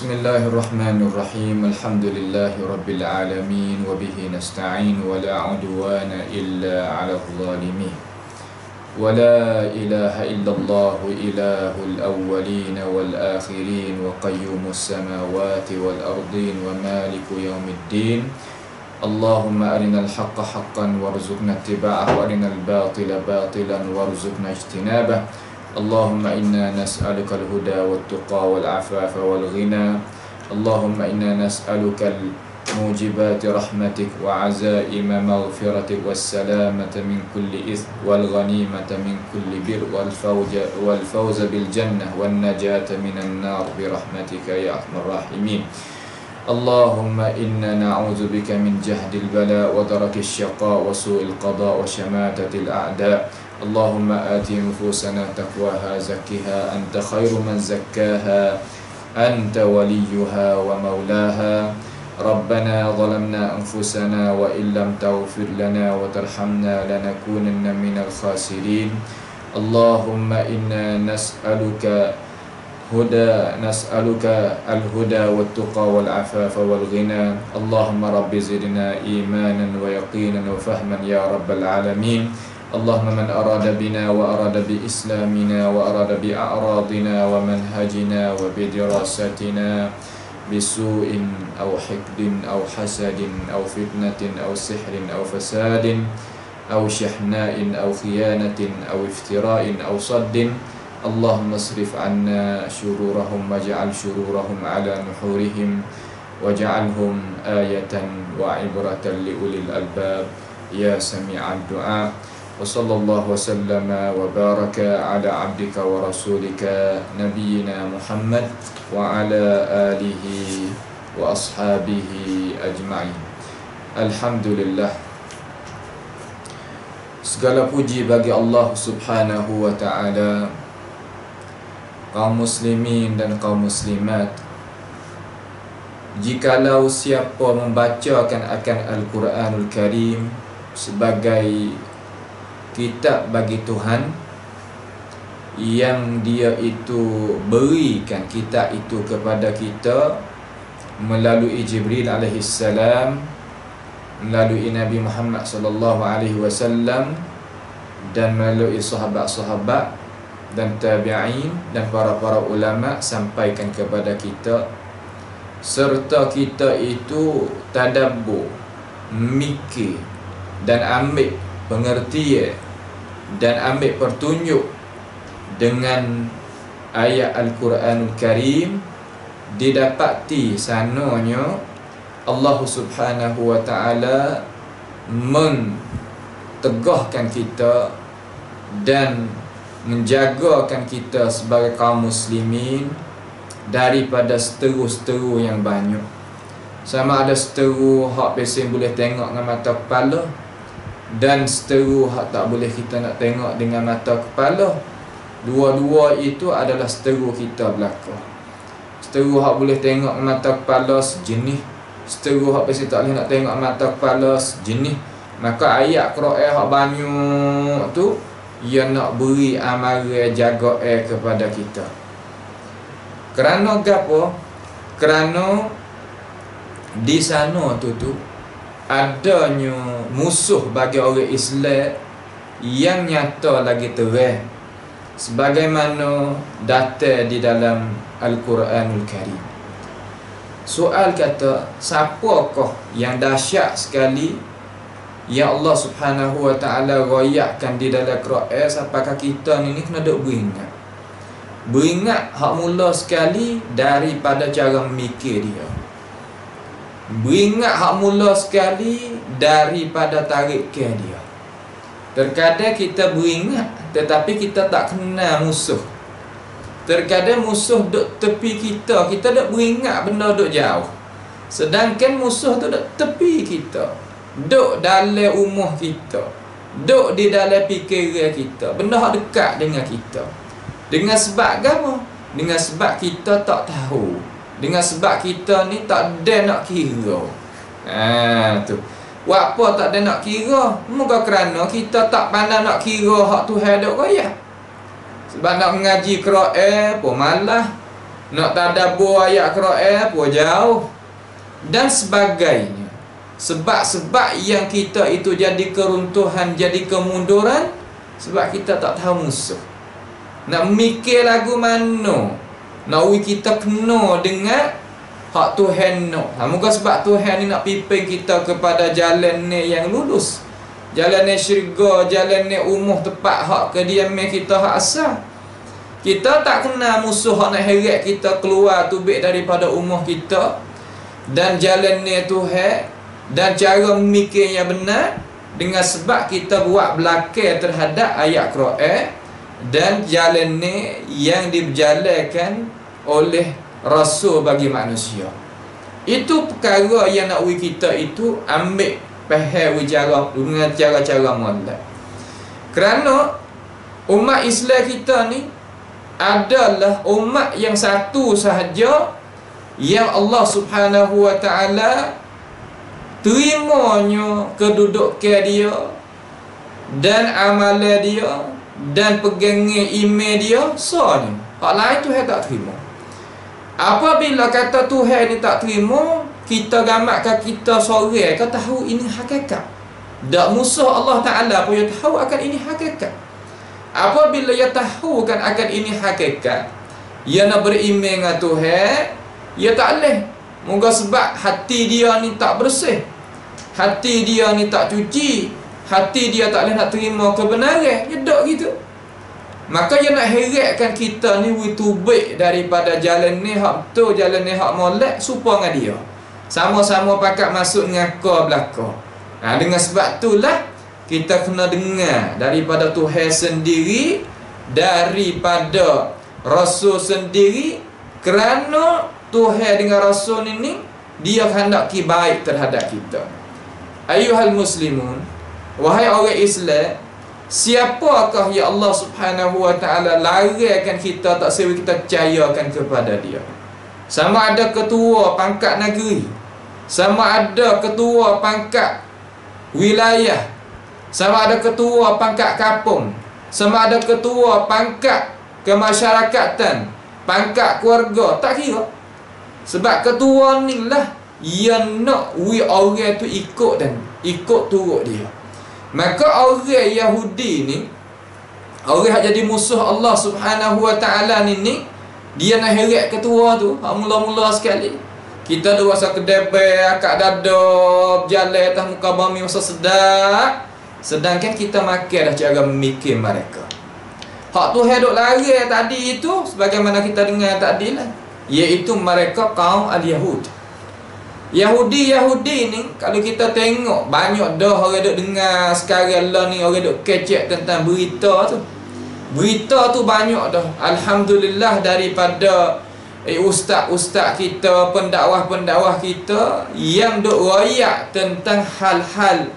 Bismillahirrahmanirrahim. Alhamdulillahi alamin wa bihi nasta'in wa la 'udwana illa 'alal zalimin. Wa la ilaha illallah ilahul awwalin wal akhirin wa qayyumus samawati wal ardin wa maliku yaumiddin. Allahumma arinal haqqa haqqan warzuqna ittiba'ah wa arinal batila batilan warzuqna ijtinabah. Allahumma inna nas'aluka al-huda wat-tuqa wal-'afafa wal-ghina. Allahumma inna nas'aluka mujibati rahmatik wa 'azaima maghfiratik was-salamata min kulli ithm wal-ghanimata min kulli bir wal-fawza bil jannah wan-najata minan nar bi rahmatika ya arhamar rahimin. Allahumma inna na'udzubika min jahdil bala wa darakis syaqa wa su'il qada wa syamatatil a'da. Allahumma ati nufusana taqwaha zakkiha anta khairu man zakkaha anta waliyuha wa maulaha. Rabbana zalamna anfusana wa illam taghfir lana wa tarhamna lanakunanna minal khasirin. Allahumma inna nas'aluka al-huda wat-tuqa wal-'afafa wal-ghina. Allahumma rabbi zidna imanan wa yaqinan wa fahman ya rabbal alamin. Allahumma man arada bina wa arada bi islamina wa arada bi a'radina wa manhajina wa bi dirasatina bisu'in aw hikdin aw hasadin aw fitnatin aw sihrin aw fasadin aw syahna'in aw khiyanatin aw iftira'in aw saddin. Allahumma asrif 'anna syururahum waj'al syururahum 'ala nuhurihim waj'alhum ayatan wa 'ibratan li ulil albab ya sami'ad du'a. Wa sallallahu wa sallama wa baraka ala abdika wa rasulika nabiyyina Muhammad wa ala alihi wa ashabihi ajma'in. Alhamdulillah, segala puji bagi Allah subhanahu wa ta'ala. Kaum muslimin dan kaum muslimat, jikalau siapa membacakan akan Al-Quranul Karim sebagai kitab bagi Tuhan, yang dia itu berikan kitab itu kepada kita melalui Jibril alaihi salam, melalui Nabi Muhammad sallallahu alaihi wasallam, dan melalui sahabat-sahabat dan tabi'in dan para ulama sampaikan kepada kita, serta kita itu tadabbur, mikir dan ambil pengertian dan ambil petunjuk dengan ayat Al-Quranul Karim, didapati sananya Allah subhanahu wa ta'ala mentegahkan kita dan menjagakan kita sebagai kaum muslimin daripada seteru-seteru yang banyak. Sama ada seteru hak pesen boleh tengok dengan mata kepala, dan seteru hak tak boleh kita nak tengok dengan mata kepala. Dua-dua itu adalah seteru kita belaka. Seteru hak boleh tengok dengan mata kepala sejenis, seteru hak pesen tak boleh nak tengok mata kepala sejenis. Maka ayat Quran hak banyak tu, ia nak beri amaran jaga kepada kita. Kerana gapo? Kerana di sana tu adanya musuh bagi orang Islam yang nyata lagi terang, sebagaimana datang di dalam Al-Quranul Karim. Soal kata, siapakah yang dahsyat sekali yang Allah subhanahu wa ta'ala royakkan di dalam Quran, siapakah kita ni kena duk beringat hak mula sekali daripada cara mikir dia. Beringat hak mula sekali daripada tarikan dia. Terkadang kita beringat tetapi kita tak kenal musuh. Terkadang musuh duk tepi kita, kita duk beringat benda duk jauh. Sedangkan musuh tu duk tepi kita, duk dalam rumah kita, duk di dalam fikiran kita, benda hak dekat dengan kita. Dengan sebab apa? Dengan sebab kita tak tahu. Dengan sebab kita ni tak ada nak kira. Tu. Apa tak ada nak kira? Moga kerana kita tak pandai nak kira hak Tuhan dok royak. Sebab nak mengaji Quran pun malas, nak tadabbur ayat Quran pun jauh, dan sebagainya. Sebab-sebab yang kita itu jadi keruntuhan, jadi kemunduran, sebab kita tak tahu musuh. Nak mikir lagu mana, nak kita kena dengan hak Tuhan nak. Moga sebab Tuhan ni nak pimpin kita kepada jalan ni yang lurus, jalan ni syurga, jalan ni umuh tepat hak kediaman kita hak asal. Kita tak kenal musuh hak nak heret kita keluar tubik daripada umuh kita, dan jalan ni Tuhan, dan cara memikir yang benar, dengan sebab kita buat belakang terhadap ayat Quran dan jalan ni yang diberjalankan oleh Rasul bagi manusia. Itu perkara yang nak kita itu ambil faham dengan cara-cara molek. Kerana umat Islam kita ni adalah umat yang satu sahaja yang Allah Subhanahu wa ta'ala terimanya kedudukan dia dan amalan dia dan pegangnya iman dia soalnya. Hak lain Tuhan tak terima. Apabila kata Tuhan ni tak terima, kita gamakkan kita sore, kau tahu ini hakikat. Tak musuh Allah Ta'ala pun dia tahu akan ini hakikat. Apabila dia tahu kan akan ini hakikat, dia nak beriman dengan Tuhan, dia tak boleh. Moga sebab hati dia ni tak bersih, hati dia ni tak cuci, hati dia tak boleh nak terima kebenaran. Dia tak gitu. Maka dia nak heratkan kita ni tubik daripada jalan ni hak betul, jalan ni hak molek, supaya dengan dia sama-sama pakat masuk ngaka belaka. Dengan sebab itulah kita kena dengar daripada Tuhan sendiri, daripada Rasul sendiri, kerana Tuhan dengan Rasul ini dia hendak baik terhadap kita. Ayuhal muslimun, wahai orang Islam, siapakah ya Allah Subhanahu wa ta'ala larangkan kita tak sewa kita percayakan kepada dia? Sama ada ketua pangkat negeri, sama ada ketua pangkat wilayah, sama ada ketua pangkat kampung, sama ada ketua pangkat kemasyarakatan, pangkat keluarga, tak kira. Sebab ketua ni lah yang nak orang tu ikut dan ikut turut dia. Maka orang Yahudi ni, orang yang jadi musuh Allah Subhanahu wa ta'ala ni, dia nak heret ketua tu mula-mula sekali. Kita ada rasa kedebel, akak dada, berjalan atas muka bumi masa sedap, sedangkan kita makan dah cara memikir mereka. Hak Tuhan duk lari tadi itu, sebagaimana kita dengar tadi lah, iaitu mereka kaum al-Yahud. Yahudi ni, kalau kita tengok banyak dah orang duk dengar sekarang lah ni, orang duk kecek tentang berita tu. Berita tu banyak dah, alhamdulillah, daripada ustaz-ustaz kita, pendakwah-pendakwah kita yang duk royak tentang hal-hal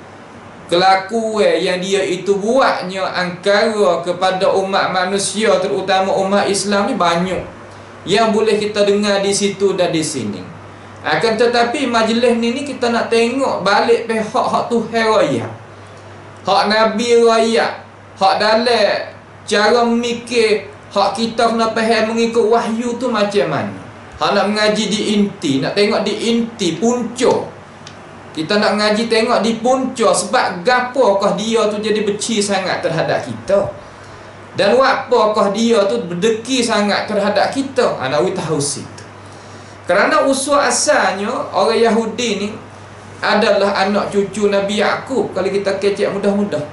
kelakuan yang dia itu buatnya angkara kepada umat manusia, terutama umat Islam ni, banyak yang boleh kita dengar di situ dan di sini. Akan tetapi majlis ni kita nak tengok balik pihak hak Tuhan royak, hak Nabi royak, hak dalam cara memikir, hak kita kena faham mengikut wahyu tu macam mana. Hak nak mengaji di inti, nak tengok di inti punca. Kita nak ngaji tengok di punca, sebab gapokah dia tu jadi benci sangat terhadap kita, dan apakah dia tu berdeki sangat terhadap kita. Nak tahu situ. Kerana usul asalnya orang Yahudi ni adalah anak cucu Nabi Yaqub. Kalau kita kecek mudah-mudah,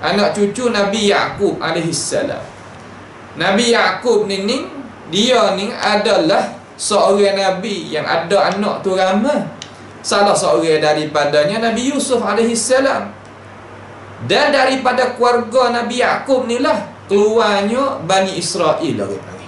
anak cucu Nabi Yaqub alaihissalam. Nabi Yaqub ni dia ni adalah seorang Nabi yang ada anak tu ramai. Salah seorang daripadanya Nabi Yusuf alaihissalam. Dan daripada keluarga Nabi Yaqub ni lah keluarnya Bani Israel lah.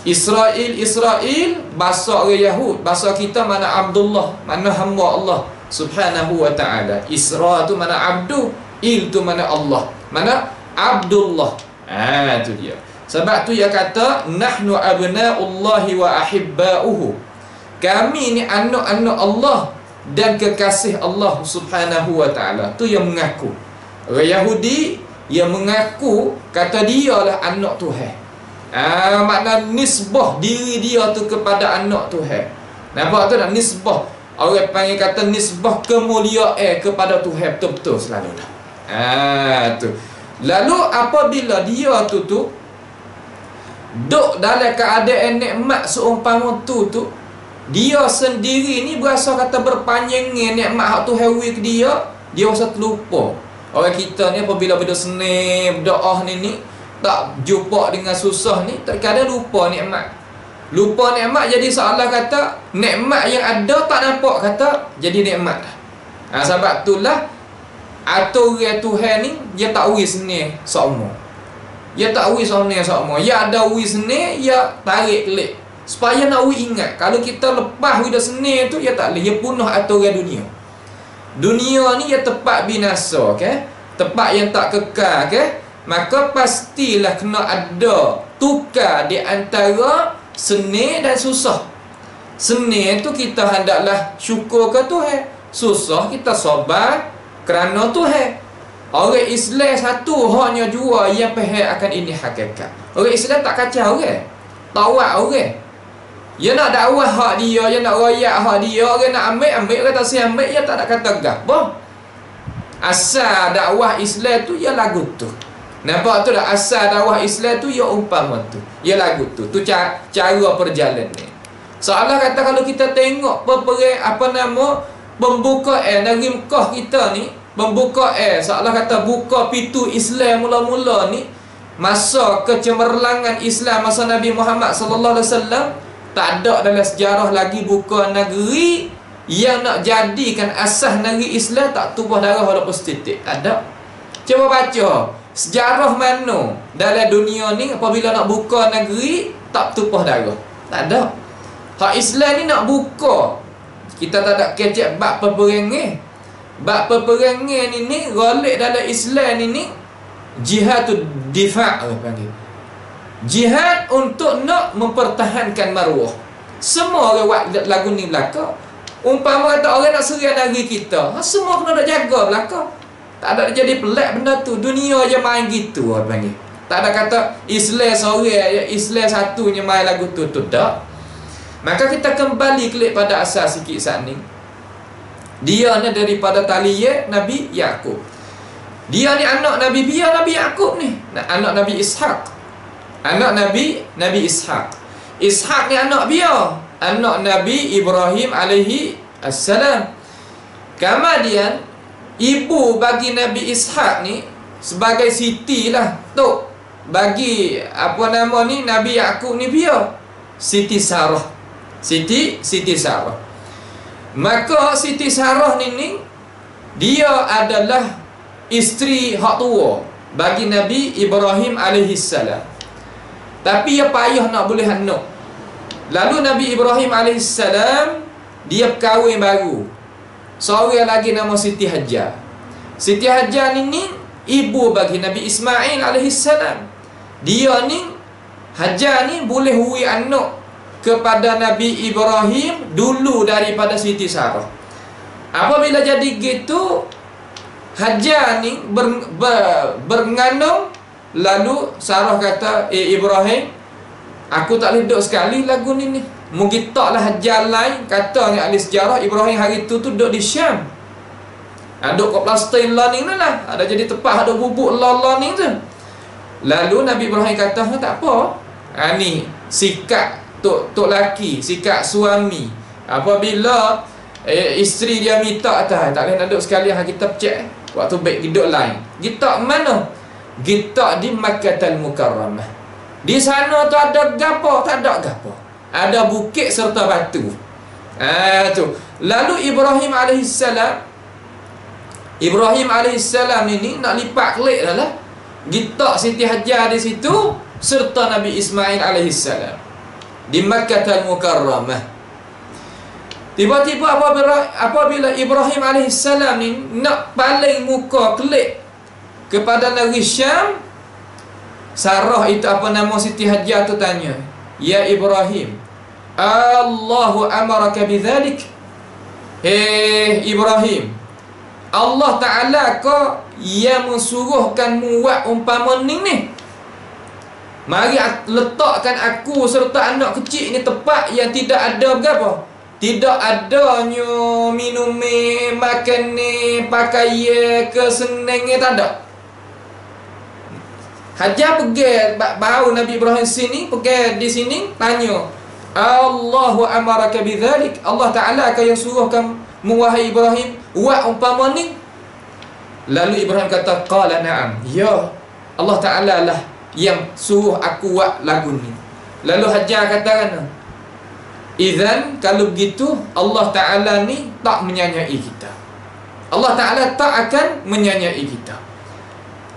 Israel bahasa orang Yahud, bahasa kita mana Abdullah, mana hamba Allah Subhanahu wa ta'ala. Isra tu mana abdu, il tu mana Allah, mana Abdullah. Tu dia. Sebab tu dia kata nahnu abna'ullahi wa ahibba'uhu. Kami ni anak-anak Allah dan kekasih Allah Subhanahu wa ta'ala. Tu yang mengaku. Orang Yahudi yang mengaku kata dia lah anak Tuhan. Makna nisbah diri dia tu kepada anak Tuhan. Nampak tu tak? Nisbah. Orang panggil kata nisbah kemuliaan kepada Tuhan betul-betul selalu dah. Tu. Lalu apabila dia tu duk dalam keadaan nikmat seumpama tu dia sendiri ni berasa kata berpanjangnya nikmat hak Tuhan beri ke dia rasa terlupa. Orang kita ni apabila berdoa senang, berdoa ni tak jumpa dengan susah ni, terkadang lupa nikmat. Lupa nikmat jadi seolah kata nikmat yang ada tak nampak kata jadi nikmat. Sebab itulah aturan Tuhan ni dia tak wis senang semua. Dia tak wis senang semua. Ya ada wis senang, ya tarik kelik. Supaya nak ingat kalau kita lepas wis senang tu ya tak boleh, dia punah aturan dunia. Dunia ni ya tempat binasa, okay? Tempat yang tak kekal, okay? Maka pastilah kena ada tukar di antara senang dan susah. Senang tu kita hendaklah syukur ke Tuhan, susah kita sabar kerana Tuhan. Orang Islam satu hanya jua yang faham akan ini hakikat. Orang Islam tak kacau orang, tawak orang. Dia nak dakwah hak dia, dia nak royak hak dia, orang nak ambil, orang tak siap ambil, dia tak nak kata gapo. Asal dakwah Islam tu ya lagu tu. Nampak tu dah, asal dakwah Islam tu ya umpama tu. Ya lagu tu. Tu cara perjalanan. Soalan kata kalau kita tengok pembuka dari Mekah kita ni, pembuka seolah kata buka pintu Islam mula-mula ni, masa kecemerlangan Islam masa Nabi Muhammad sallallahu alaihi wasallam, tak ada dalam sejarah lagi buka negeri yang nak jadikan asas negeri Islam tak tumpah darah walaupun setitik. Tak ada. Cuba baca sejarah mana dalam dunia ni apabila nak buka negeri tak tumpah darah. Tak ada. Hak Islam ni nak buka, kita tak ada kecek bab peperangan. Bab peperangan ni golek dalam Islam ni jihadud difa' orang panggil. Jihad untuk nak mempertahankan maruah. Semua orang buat lagu ni belaka. Umpama kata orang nak serang negeri kita, semua kena nak jaga belaka. Tak ada jadi pelik benda tu. Dunia je main gitu orang panggil. Tak ada kata Islam seorang, Islam satunya main lagu tu tak. Maka kita kembali kelik pada asas sikit saat ni. Dia ni daripada taliye Nabi Yaqub. Dia ni anak Nabi Bia Nabi Yaqub ni, anak Nabi Ishaq. Anak Nabi Ishaq. Ishaq ni anak dia, anak Nabi Ibrahim alaihi assalam. Kemudian ibu bagi Nabi Ishaq ni sebagai siti lah tu. Bagi Nabi Yaqub ni dia Siti Sarah. Siti Sarah. Maka Siti Sarah ni dia adalah isteri hak tua bagi Nabi Ibrahim alaihi salam. Tapi dia payah nak boleh anak. Lalu Nabi Ibrahim AS dia berkahwin baru. Seorang lagi nama Siti Hajar. Siti Hajar ni ibu bagi Nabi Ismail AS. Dia ni Hajar ni boleh hui anak kepada Nabi Ibrahim dulu daripada Siti Sarah. Apabila jadi gitu, Hajar ni berngandung. Lalu Sarah kata, Ibrahim, aku tak boleh duduk sekali lagu ni. Mungkin taklah Hajar lain. Kata ahli sejarah, Ibrahim hari tu duduk di Syam. Duduk kat Palestin lah ni lah. Ada jadi tempat ada bubuk lah ni tu. Lalu Nabi Ibrahim kata, tak apa. Ni sikap tok laki, sikap suami. Apabila isteri dia minta, tak boleh nak duduk sekali, kita pecek. Waktu baik duduk lain. Kita mana? Kita di Makkahul Mukarramah. Di sana tu ada gapo? Tak ada gapo. Ada bukit serta batu. Tu. Lalu Ibrahim alaihissalam ini nak lipat kelik dah lah. Kita Siti Hajar di situ serta Nabi Ismail alaihissalam di Makkahul Mukarramah. Tiba-tiba apabila Ibrahim alaihissalam ni nak paling muka kelik kepada negeri Syam, Sarah itu Siti Hajar tu tanya, ya Ibrahim, Allahu amaraka bidzalik? Ibrahim, Allah Ta'ala ko yang mensuruhkan muat umpama ni? Mari letakkan aku serta anak kecil ni tempat yang tidak ada berapa? Tidak adanya minum, makan ni, pakai kesenang ni, tak ada. Hajar pergi baru Nabi Ibrahim sini, pergi di sini tanya, Allahu amaraka bidzalik, Allah Taala akan yang suruhkan wahai Ibrahim buat umpama ni. Lalu Ibrahim kata, qala na'am, ya, Allah Taala lah yang suruh aku buat lagu ni. Lalu Hajar katakan, izan kalau begitu Allah Ta'ala ni tak menyanyai kita, Allah Ta'ala tak akan menyanyai kita.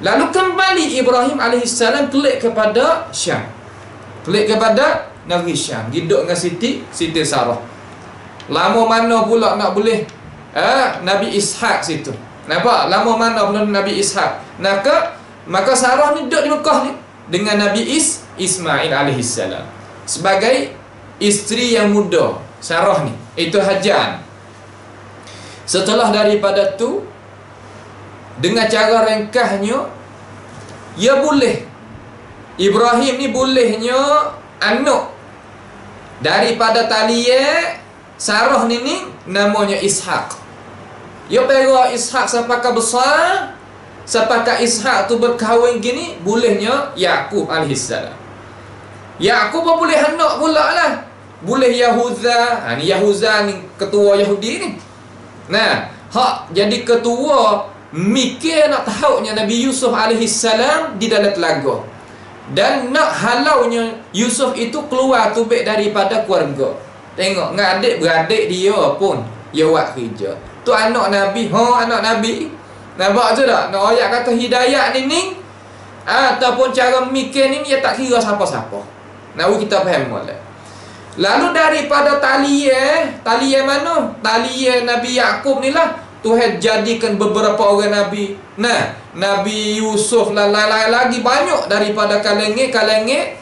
Lalu kembali Ibrahim AS klik kepada Syam, klik kepada negeri Syam, hidup dengan Siti Sarah. Lama mana pula nak boleh Nabi Ishak situ. Nampak? Lama mana pula Nabi Ishak. Maka Sarah ni duduk di Mekah ni dengan Nabi Ismail AS sebagai isteri yang muda Sarah ni, itu Hajar. Setelah daripada tu, dengan cara ringkasnya, ya boleh Ibrahim ni bolehnya anak daripada talian Sarah ni namanya Ishak. Ya pera Ishak sampai ke besar, sampai ke Ishak tu berkahwin gini, bolehnya Yaqub AS. Yaqub pun boleh anak pula lah. Boleh Yahuza. Ni Yahuza ni ketua Yahudi ni. Nah, hak jadi ketua, mikir nak tahunya Nabi Yusuf AS di dalam telaga, dan nak halaunya Yusuf itu keluar tubik daripada keluarga. Tengok, dengan adik-beradik dia pun dia buat kerja. Tu anak Nabi, anak Nabi. Nampak tu tak? Nak ayat kata hidayat ni ataupun cara mikir ni, dia tak kira siapa-siapa. Nak kita faham boleh. Lalu daripada talian mana? Talian Nabi Yaqub ni lah Tuhan jadikan beberapa orang Nabi. Nah, Nabi Yusuf lain-lain lagi banyak daripada kalangan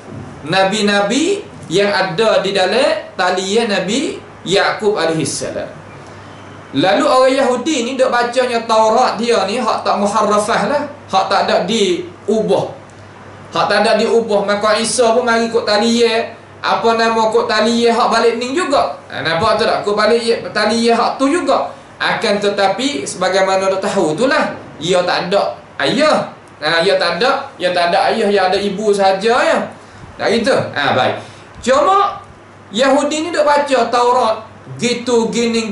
Nabi-Nabi yang ada di dalam talian Nabi Yaqub AS. Lalu orang Yahudi ni duk bacanya Taurat dia ni hak tak muharrafah lah, hak tak ada diubah. Hak tak ada diubah. Maka Isa pun mari kod talian, apa nama kod talian hak balik ni juga. Nampak tu tak? Kod balik talian hak tu juga. Akan tetapi sebagaimana dah tahu itulah, ia tak ada ayah. Ia tak ada ayah, yang ada ibu saja ya. Tak gitu. Baik. Cuma Yahudi ni duk baca Taurat gitu gini,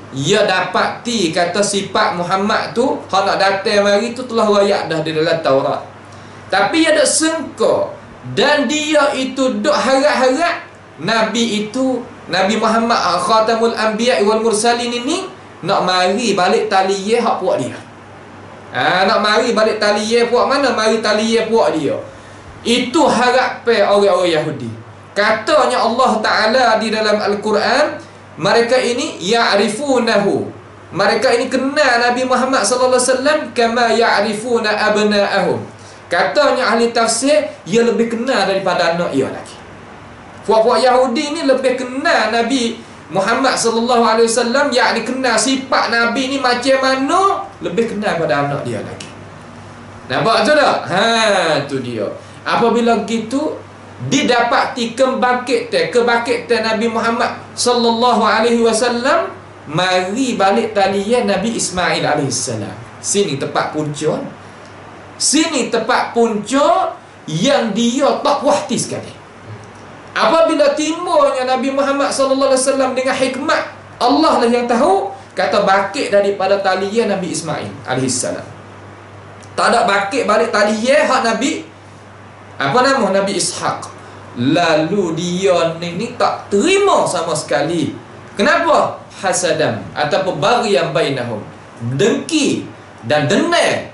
ia dapati kata sifat Muhammad tu hak nak datang mari tu telah rayak dah di dalam Taurat. Tapi ada sengka, dan dia itu duk harap-harap Nabi itu, Nabi Muhammad Khatamul Anbiya wal Mursalin ini nak mari balik taliye hak puak dia. Nak mari balik taliye puak mana? Mari taliye puak dia. Itu harapan orang-orang Yahudi. Katanya Allah Ta'ala di dalam Al-Quran, mereka ini ya'rifunahu, mereka ini kenal Nabi Muhammad sallallahu alaihi wasallam kama ya'rifuna abna'ahum. Katanya ahli tafsir, ia lebih kenal daripada anak ia lagi. Puak-puak Yahudi ni lebih kenal Nabi Muhammad sallallahu alaihi wasallam, yakni kenal sifat Nabi ni macam mana, lebih kenal pada anak dia lagi. Nampak tu tak? Tu dia. Apabila gitu, didapati kebangkitan Nabi Muhammad sallallahu alaihi wasallam, mari balik talian Nabi Ismail alaihissalam. Sini tempat punca. Sini tempat punca yang dia tak puas hati sekali. Apabila timurnya Nabi Muhammad sallallahu alaihi wasallam dengan hikmat, Allah lah yang tahu, kata bakit daripada talian Nabi Ismail alaihissalam. Tak ada bakit balik talian hak Nabi Nabi Ishak. Lalu dia ni tak terima sama sekali. Kenapa? Hasadam ataupun baghyan bainahum, dengki dan dendam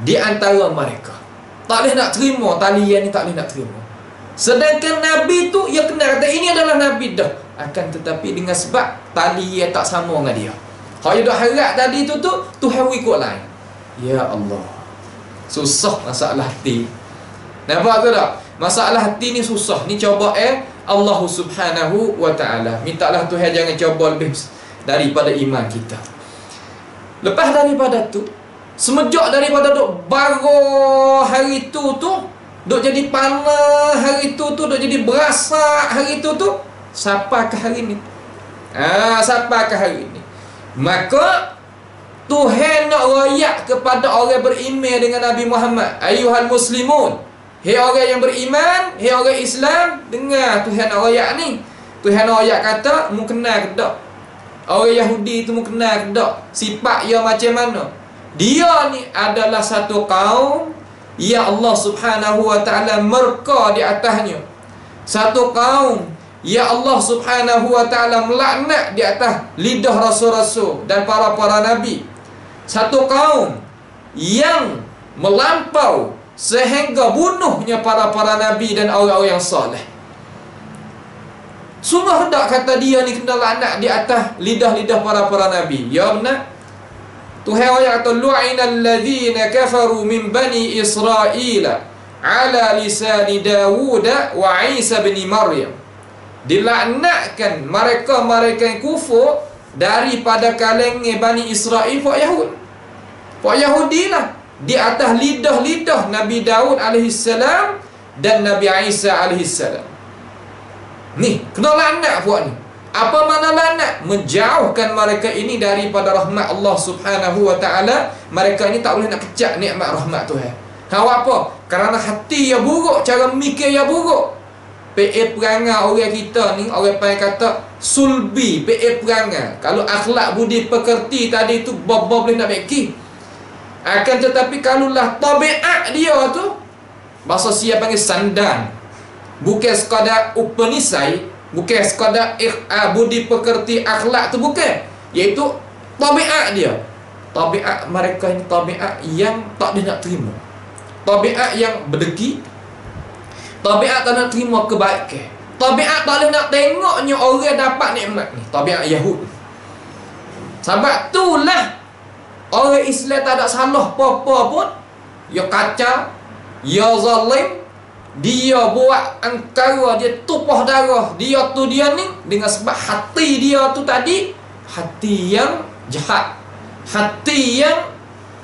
di antara mereka. Tak boleh nak terima talian ni, tak boleh nak terima. Sedangkan Nabi tu, ia kena kata ini adalah Nabi dah. Akan tetapi dengan sebab talian tak sama dengan dia, hak dia dah harap tadi tu Tuhan ikut lain. Ya Allah, susah masalah hati. Nampak tu tak? Masalah hati ni susah. Ni coba Allah Subhanahu wa ta'ala. Mintalah Tuhan jangan coba lebih daripada iman kita. Lepas daripada tu, semenjak daripada duk baru hari tu duk jadi panah hari tu duk jadi berasak hari tu siapakah hari ni? Siapakah hari ni? Maka Tuhan nak royak kepada orang beriman dengan Nabi Muhammad. Ayuhal muslimun, hei orang yang beriman, hei orang Islam, dengar Tuhan nak royak ni. Tuhan nak royak kata, mu kenal ke tak? Orang Yahudi tu mu kenal ke tak? Sifat dia macam mana? Dia ni adalah satu kaum yang Allah Subhanahu wa ta'ala murka di atasnya. Satu kaum yang Allah Subhanahu wa ta'ala melaknat di atas lidah rasul-rasul dan para nabi. Satu kaum yang melampau sehingga bunuhnya para nabi dan orang-orang yang soleh. Sungguh tak kata dia ni kena laknat di atas lidah-lidah para nabi? Ya benar. Tuhan ayat kata lu'inal ladzina kafaru min bani Israila ala lisani Dawud wa Isa bin Maryam. Dilaknatkan mereka yang kufur daripada kalangan Bani Israel, Pak Yahud. Pak Yahudi lah, di atas lidah-lidah Nabi Daud AS dan Nabi Isa AS. Ni kena laknat puak ni. Apa makna laknat? Menjauhkan mereka ini daripada rahmat Allah Subhanahu wa ta'ala. Mereka ini tak boleh nak kecak nikmat rahmat Tuhan. Apa? Kerana hati yang buruk, cara mikir yang buruk. Perangai orang kita ni, orang panggil kata sulbi, perangai. Kalau akhlak budi pekerti tadi tu boleh nak beki. Akan tetapi kalaulah tabiat dia tu, bahasa siapa panggil sandan. Bukan sekadar upanisai, bukan sekadar budi pekerti akhlak tu, bukan. Iaitu tabiat dia. Tabiat mereka ini tabiat yang tak dia nak terima. Tabiat yang berdeki. Tabiat tak nak terima kebaikan. Tabiat tak boleh nak tengoknya orang dapat nikmat ni. Tabiat Yahud. Sebab itulah orang Islam tak ada salah apa-apa pun. Ya kacau, ya zalim, dia buat angkara, dia tumpah darah, dia tu dia ni, dengan sebab hati dia tu tadi hati yang jahat, hati yang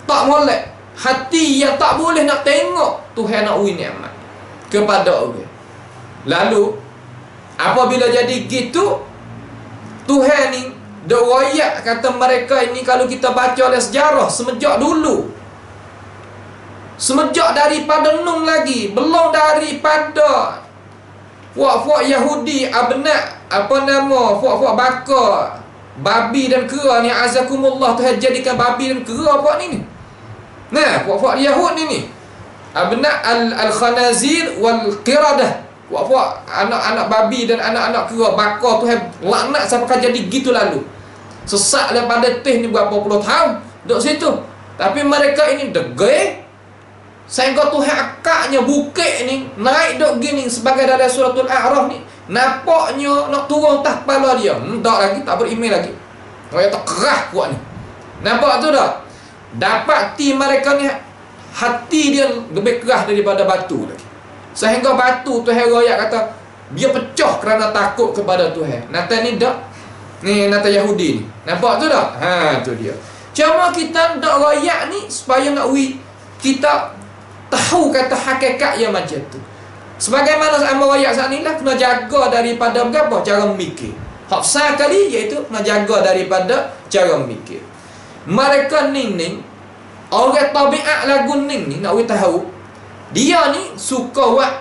tak molek, hati yang tak boleh nak tengok Tuhan nak beri nikmat kepada orang. Lalu apabila jadi gitu, Tuhan ni dok royak kata mereka ini, kalau kita baca oleh sejarah semenjak dulu, semenjak daripada Nuh lagi, belum daripada puak-puak Yahudi abnak puak-puak bakar babi dan kera ni, azakumullah, Tuhan jadikan babi dan kera puak ni. Nah, puak-puak Yahud ni abnak al-khanazir wal qiradah, puak-puak anak-anak babi dan anak-anak kera bakar, Tuhan laknat sampai jadi gitu. Lalu sesak daripada teh ni berapa puluh tahun duduk situ. Tapi mereka ini degay sehingga Tuhan akaknya bukit ni naik duk gini, sebagai dalam suratul A'raf ni, nampaknya nak turun atas kepala dia. Tak lagi, tak beriman lagi. Orang tak kerah kuat ni. Nampak tu tak? Dapat ti mereka ni hati dia lebih keras daripada batu lagi. Sehingga batu Tuhan royak kata dia pecah kerana takut kepada Tuhan. Nata ni dak. Ni nata Yahudi ni. Nampak tu tak? Tu dia. Cuma kita dak royak ni supaya nak kita tahu kata hakikat yang macam tu. Sebagaimana sama royak saat ni lah, kena jaga daripada berapa cara memikir. Hak besar kali iaitu kena jaga daripada cara memikir. Mereka ni orang tabiat lagu ni nak tahu, dia ni suka buat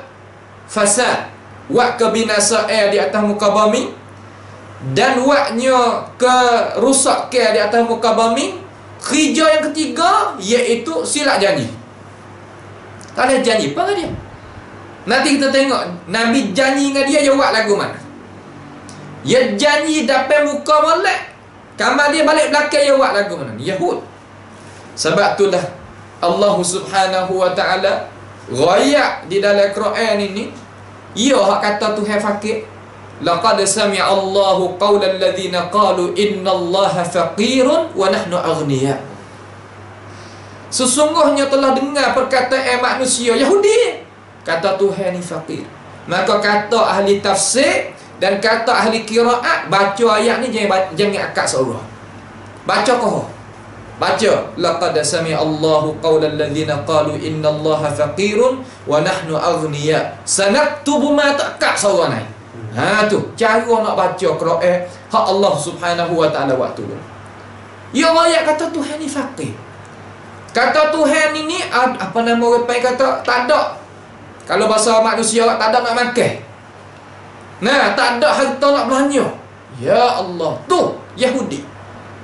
fasad, buat kebinasaan di atas muka bumi, dan buatnya kerusakan di atas muka bumi. Kerja yang ketiga iaitu silap janji. Tak ada janji apa dia. Nanti kita tengok Nabi janji dengan dia buat lagu mana. Dia janji dapat muka molek, kamar dia balik belakang dia buat lagu mana. Yahud. Sebab itulah Allah Subhanahu wa ta'ala royak di dalam Quran ini, ia hak kata Tuhan fakir, laqad sami'a Allahu qawla alladhina qalu innallaha faqirun wa nahnu aghniya. Sesungguhnya telah dengar perkataan manusia Yahudi kata Tuhan ni fakir. Maka kata ahli tafsir dan kata ahli qiraat, baca ayat ni jangan akak seorang. Baca kau. Baca, laqad sami'a Allahu qaulal ladzina qalu innallaha faqirun wa nahnu aghniya sanaktubu ma taqak sawanai. Ha tu cara nak baca Quran hak Allah Subhanahu wa taala waktu tu. Ya ayat kata Tuhan ni faqir. Kata Tuhan ini apa nama orang kata tak ada. Kalau bahasa manusia tak ada nak makan. Nah, tak ada harta nak belanja. Ya Allah, tu Yahudi.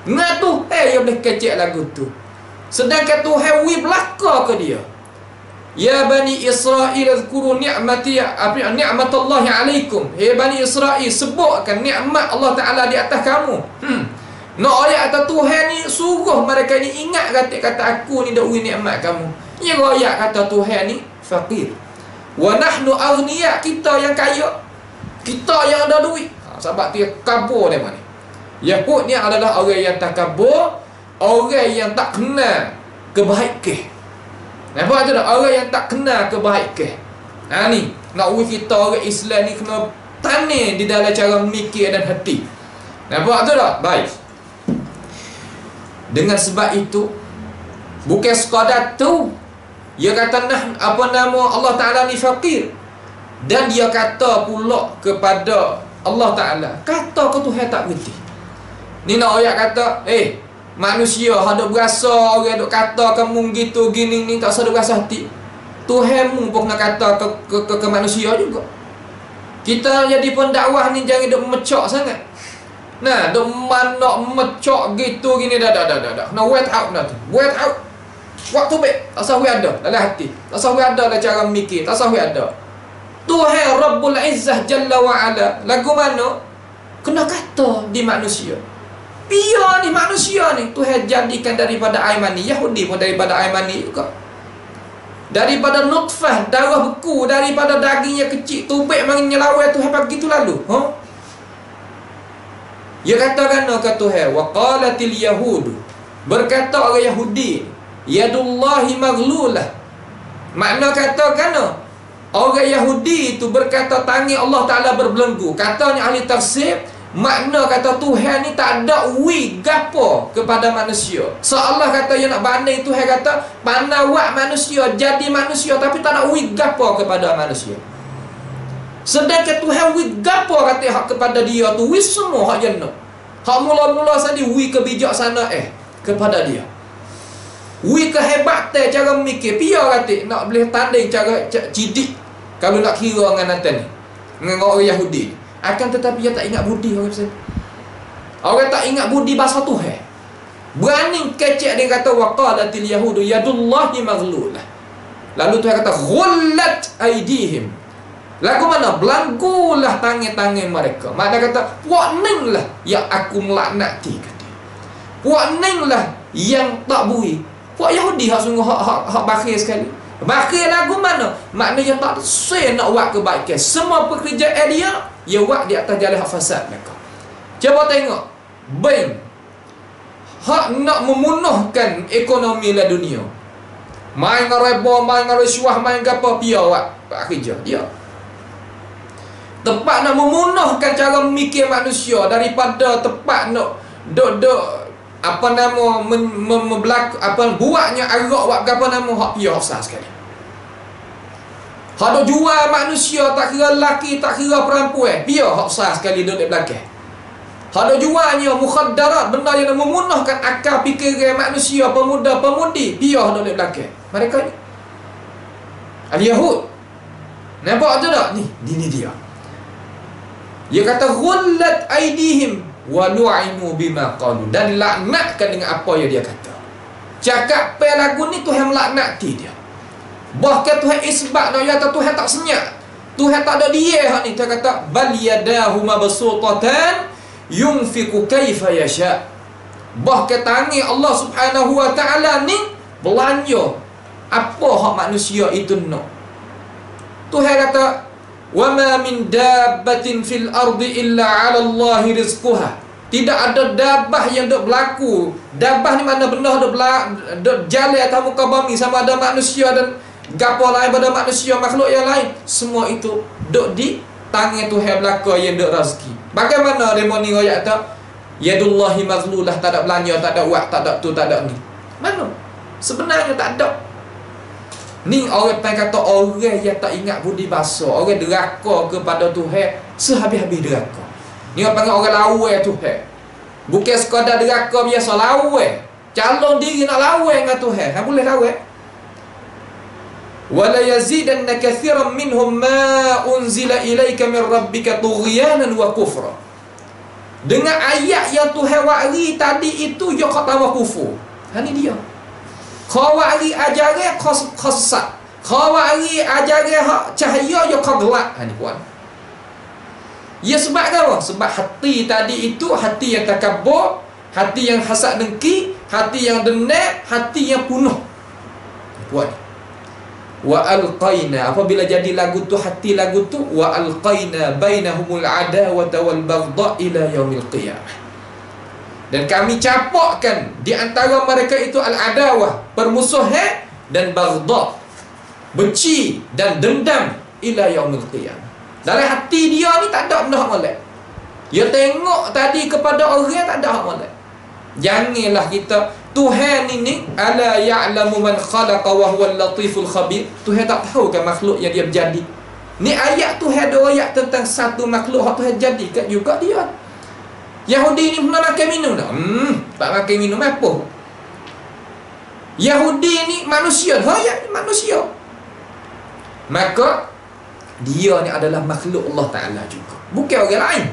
Nah tu, yang boleh kecek lagu tu. Sedangkan Tuhan belaka ke dia. Ya Bani Israel azkuru ni'mati ni'matallahi alaikum. Hey Bani Israel, sebutkan nikmat Allah Ta'ala di atas kamu. Nak ayat kata Tuhan ni suruh mereka ni ingat kata aku ni dak ui nikmat kamu. Ya ayat kata Tuhan ni faqir. Wa nahnu aghniya, kita yang kaya. Kita yang ada duit. Sebab dia kabur dia mana. Yahud ni adalah orang yang takabur, orang yang tak kenal kebaikan. Nampak tu tak? Orang yang tak kenal kebaikan. Ni nak uji kita orang Islam ni kena tanam di dalam cara mikir dan hati. Nampak tu tak? Baik. Dengan sebab itu, bukan sekadar tu, dia kata nah apa nama Allah Ta'ala ni faqir. Dan dia kata pula kepada Allah Ta'ala, kata ke Tuhan tak berhenti. Ni nak ayat kata, manusia hendak berasa orang duk kata kamu gitu gini ni tak sadar berasa hati. Tuhan mu pun nak kata ke manusia juga. Kita jadi pendakwah ni jangan duk mecok sangat. Nah, duk nak mecok gitu gini dah. Nak wet out dah tu. Wet out. Waktu baik tak sawi ada dalam hati. Tak sawi ada dalam cara mikir, tak sawi ada. Tuhan Rabbul Izzah Jalla wa Ala lagu mana kena kata di manusia. Biar ni manusia ni Tuhan jadikan daripada air mani. Yahudi pun daripada air mani juga. Daripada nutfah, darah beku, daripada dagingnya kecil, tubik makin nyelawai Tuhan bagi tu lalu. Dia katakan ke Tuhan, wa qalatil yahudu, berkata orang Yahudi, yadullahi maghlulah. Makna katakan orang Yahudi itu berkata tangan Allah Ta'ala berbelenggu. Katanya ahli tafsir, makna kata Tuhan ni tak ada wi gapo kepada manusia. Seolah kata yang nak banding Tuhan kata panawak manusia jadi manusia tapi tak ada wi gapo kepada manusia. Sedangkan Tuhan wi gapo kata hak kepada dia tu wi semua hak jenah. Hak mula-mula tadi wi kebijaksanaan kepada dia. Wi kehebatan cara mikir. Pia kata nak boleh tanding cara cidik kalau nak kira dengan nanti ni. Dengan orang Yahudi. Akan tetapi dia tak ingat budi orang Islam. Orang tak ingat budi bahasa Tuhan. Berani kecek dia kata waqalatil yahudu yadullahi maghlulah. Lalu Tuhan kata ghullat aidihim. Lagu mana? Belanggulah tangan-tangan mereka. Makna kata puak ning lah yang aku melaknati kata. Puak ning lah yang tak bui. Puak Yahudi hak sungguh hak bakhil sekali. Bakhil lagu mana? Maknanya tak say nak buat kebaikan. Semua pekerjaan dia buat di atas jalan hak fasad mereka. Cuba tengok. Bain hak nak memunuhkan ekonomi la dunia. Main reba, main risuah, main gapo pia buat kerja dia. Tempat nak memunuhkan cara mikir manusia daripada tempat nak dok apa nama buatnya arak buat apa nama hak pia besar sekali. Hak dok jual manusia tak kira lelaki tak kira perempuan, pia hak besar sekali dok di belakang. Hak dok jualnya mukhaddarat, benda yang nak memunahkan akal fikiran manusia, pemuda-pemudi, pia dok di belakang. Mereka ni al-Yahud. Nampak tu tak? Ni dia. Dia kata ghullat aidihim wa lu'inu bima qalu, dan laknatkan dengan apa yang dia kata. Cakap pe lagu ni Tuhan melaknati dia. Bahkan Tuhan isbat nak kata Tuhan tak senyap. Tuhan tak ada dia hak ni. Tuhan kata bal yadahu mabsutatan yunfiqu kaifa yasha. Bahkan tangan Allah Subhanahu wa taala ni belanja apa hak manusia itu nak. Tuhan kata wa ma min dabbatin fil ardi illa 'ala Allahi rizquha. Tidak ada dabah yang dok berlaku. Dabah ni mana benda dok jalan atas muka bumi, sama ada manusia dan gapo lain pada manusia, makhluk yang lain, semua itu dok di tangan Tuhan belaka yang dok rezeki. Bagaimana demoni ayat tu? Yadullahi maghlulah, tak ada belanja, tak ada wak, tak ada tu, tak ada ni. Mana? Sebenarnya tak ada. Ni orang kata orang yang tak ingat budi basa, orang deraka kepada Tuhan sehabis-habis deraka. Ni orang panggil orang lawan Tuhan. Bukan sekadar deraka biasa, lawan. Calon diri nak lawan dengan Tuhan. Hang boleh lawan. Wala yazidanna katsiran minhum ma unzila ilaika min rabbika tughyanan wa kufra. Dengan ayat yang Tuhan wari tadi itu yo kau tambah kufur. Ha ni dia. Kau wari ajaran kau sesat. Kau wari ajaran hak cahaya yo kau gelap. Ha ni puan. Ya sebab apa? Sebab hati tadi itu hati yang takabur, hati yang hasad dengki, hati yang dendam, hati yang punah. Puan. Wa alqaina, apabila jadi lagu tu, hati lagu tu, wa alqaina bainahumul adawata wal baghdha ila yaumil qiyamah. Dan kami campakkan di antara mereka itu al-adawah, permusuhan, dan baghdha, benci dan dendam ila yaumil qiyamah. Dalam hati dia ni tak ada benda hak molek. Dia tengok tadi kepada orang tak ada hak molek. Janganlah kita Tuhan ini ala ya'lamu man khalaqa wa huwal latiful khabir. Tuhan tak tahu kan makhluk yang dia berjadi. Ni ayat Tuhan ada ayat tentang satu makhluk yang Tuhan jadikan juga dia. Yahudi ni pernah makan minum tak? Tak makan minum apa? Yahudi ni manusia. Ya, manusia. Maka dia ni adalah makhluk Allah Ta'ala juga. Bukan orang lain.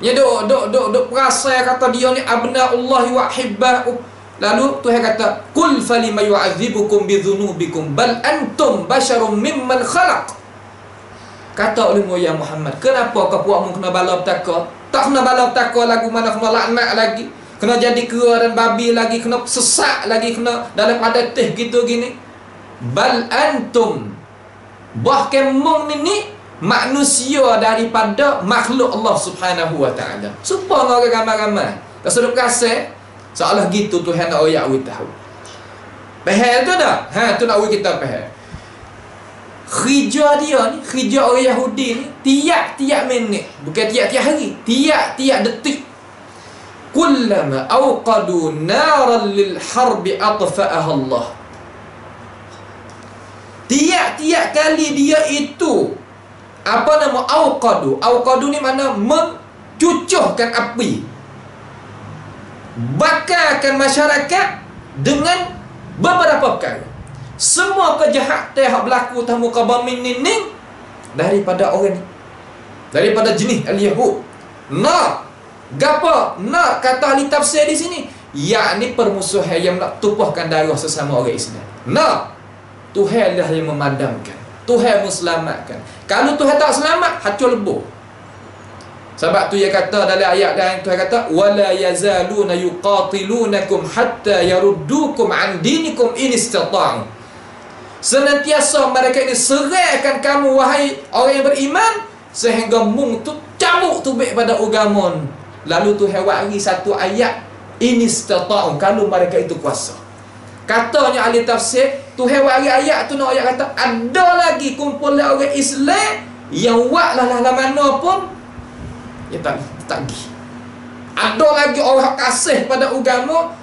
Ya dok perasa kata dia ni abna'ullah wa hibba'u. Lalu Tuhan kata, "Qul falima yu'adzibukum bidzunubikum bal antum basyarum mimman khalaq." Kata oleh Muhammad Muhammad, kenapa kau puakmu kena bala petaka? Tak kena bala petaka lagu mana kena laknat lagi, kena jadi kera dan babi lagi, kena sesak lagi, kena dalam pada teh gitu gini. Bal antum, bahkan mung ni manusia daripada makhluk Allah Subhanahu wa taala. Supaya orang ramai-ramai tak sedap kasih seolah gitu Tuhan nak ayat we tahu. Faham tu dah? Ha tu nak we kita faham. Khija dia ni, khija orang Yahudi ni tiap-tiap minit, bukan tiap-tiap hari, tiap-tiap detik. Kullama awqadu naran lil harbi atfa'aha Allah. Tiap-tiap kali dia itu apa nama awqadu? Awqadu ni mana mencucuhkan api, bakarkan masyarakat dengan beberapa perkara. Semua kejahatan yang berlaku atas muka bumi ni daripada orang ni, daripada jenis al-Yahud. Nar, gapo? Nar kata ahli tafsir di sini, yakni permusuhan yang nak tumpahkan darah sesama orang Islam. Nar, Tuhan lah yang memadamkan, Tuhan menyelamatkan. Kalau Tuhan tak selamat, hancur lebur. Sebab tu dia kata dalam ayat lain, Tuhan kata wala yazaluna yuqatilunakum hatta yaruddukum an dinikum in istata'u. Senantiasa mereka ini serahkan kamu wahai orang yang beriman sehingga mung tu cabuk tubik pada agama. Lalu Tuhan wari satu ayat in istata'u, kalau mereka itu kuasa. Katanya ahli tafsir, Tuhan wari ayat tu nak ayat kata ada lagi kumpulan orang Islam yang wak lah mana pun ya tak pergi. Ada lagi orang kasih pada agama,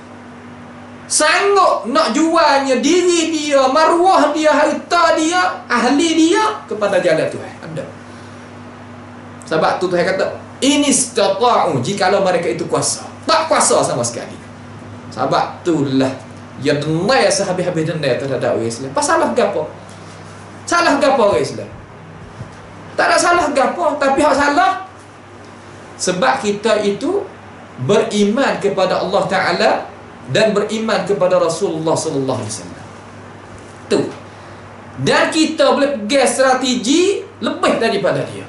sanggup nak jualnya diri dia, maruah dia, harta dia, ahli dia kepada jalan Tuhan. Ada. Sebab tu Tuhan kata ini istata'u, jikalau mereka itu kuasa. Tak kuasa sama sekali. Sebab itulah ya denai sehabis-habis denai terhadap orang Islam. Pasal salah gapo? Salah gapo orang Islam? Tak ada salah gapo, tapi hak salah sebab kita itu beriman kepada Allah Ta'ala dan beriman kepada Rasulullah sallallahu alaihi wasallam. Tu. Dan kita boleh pegang strategi lebih daripada dia.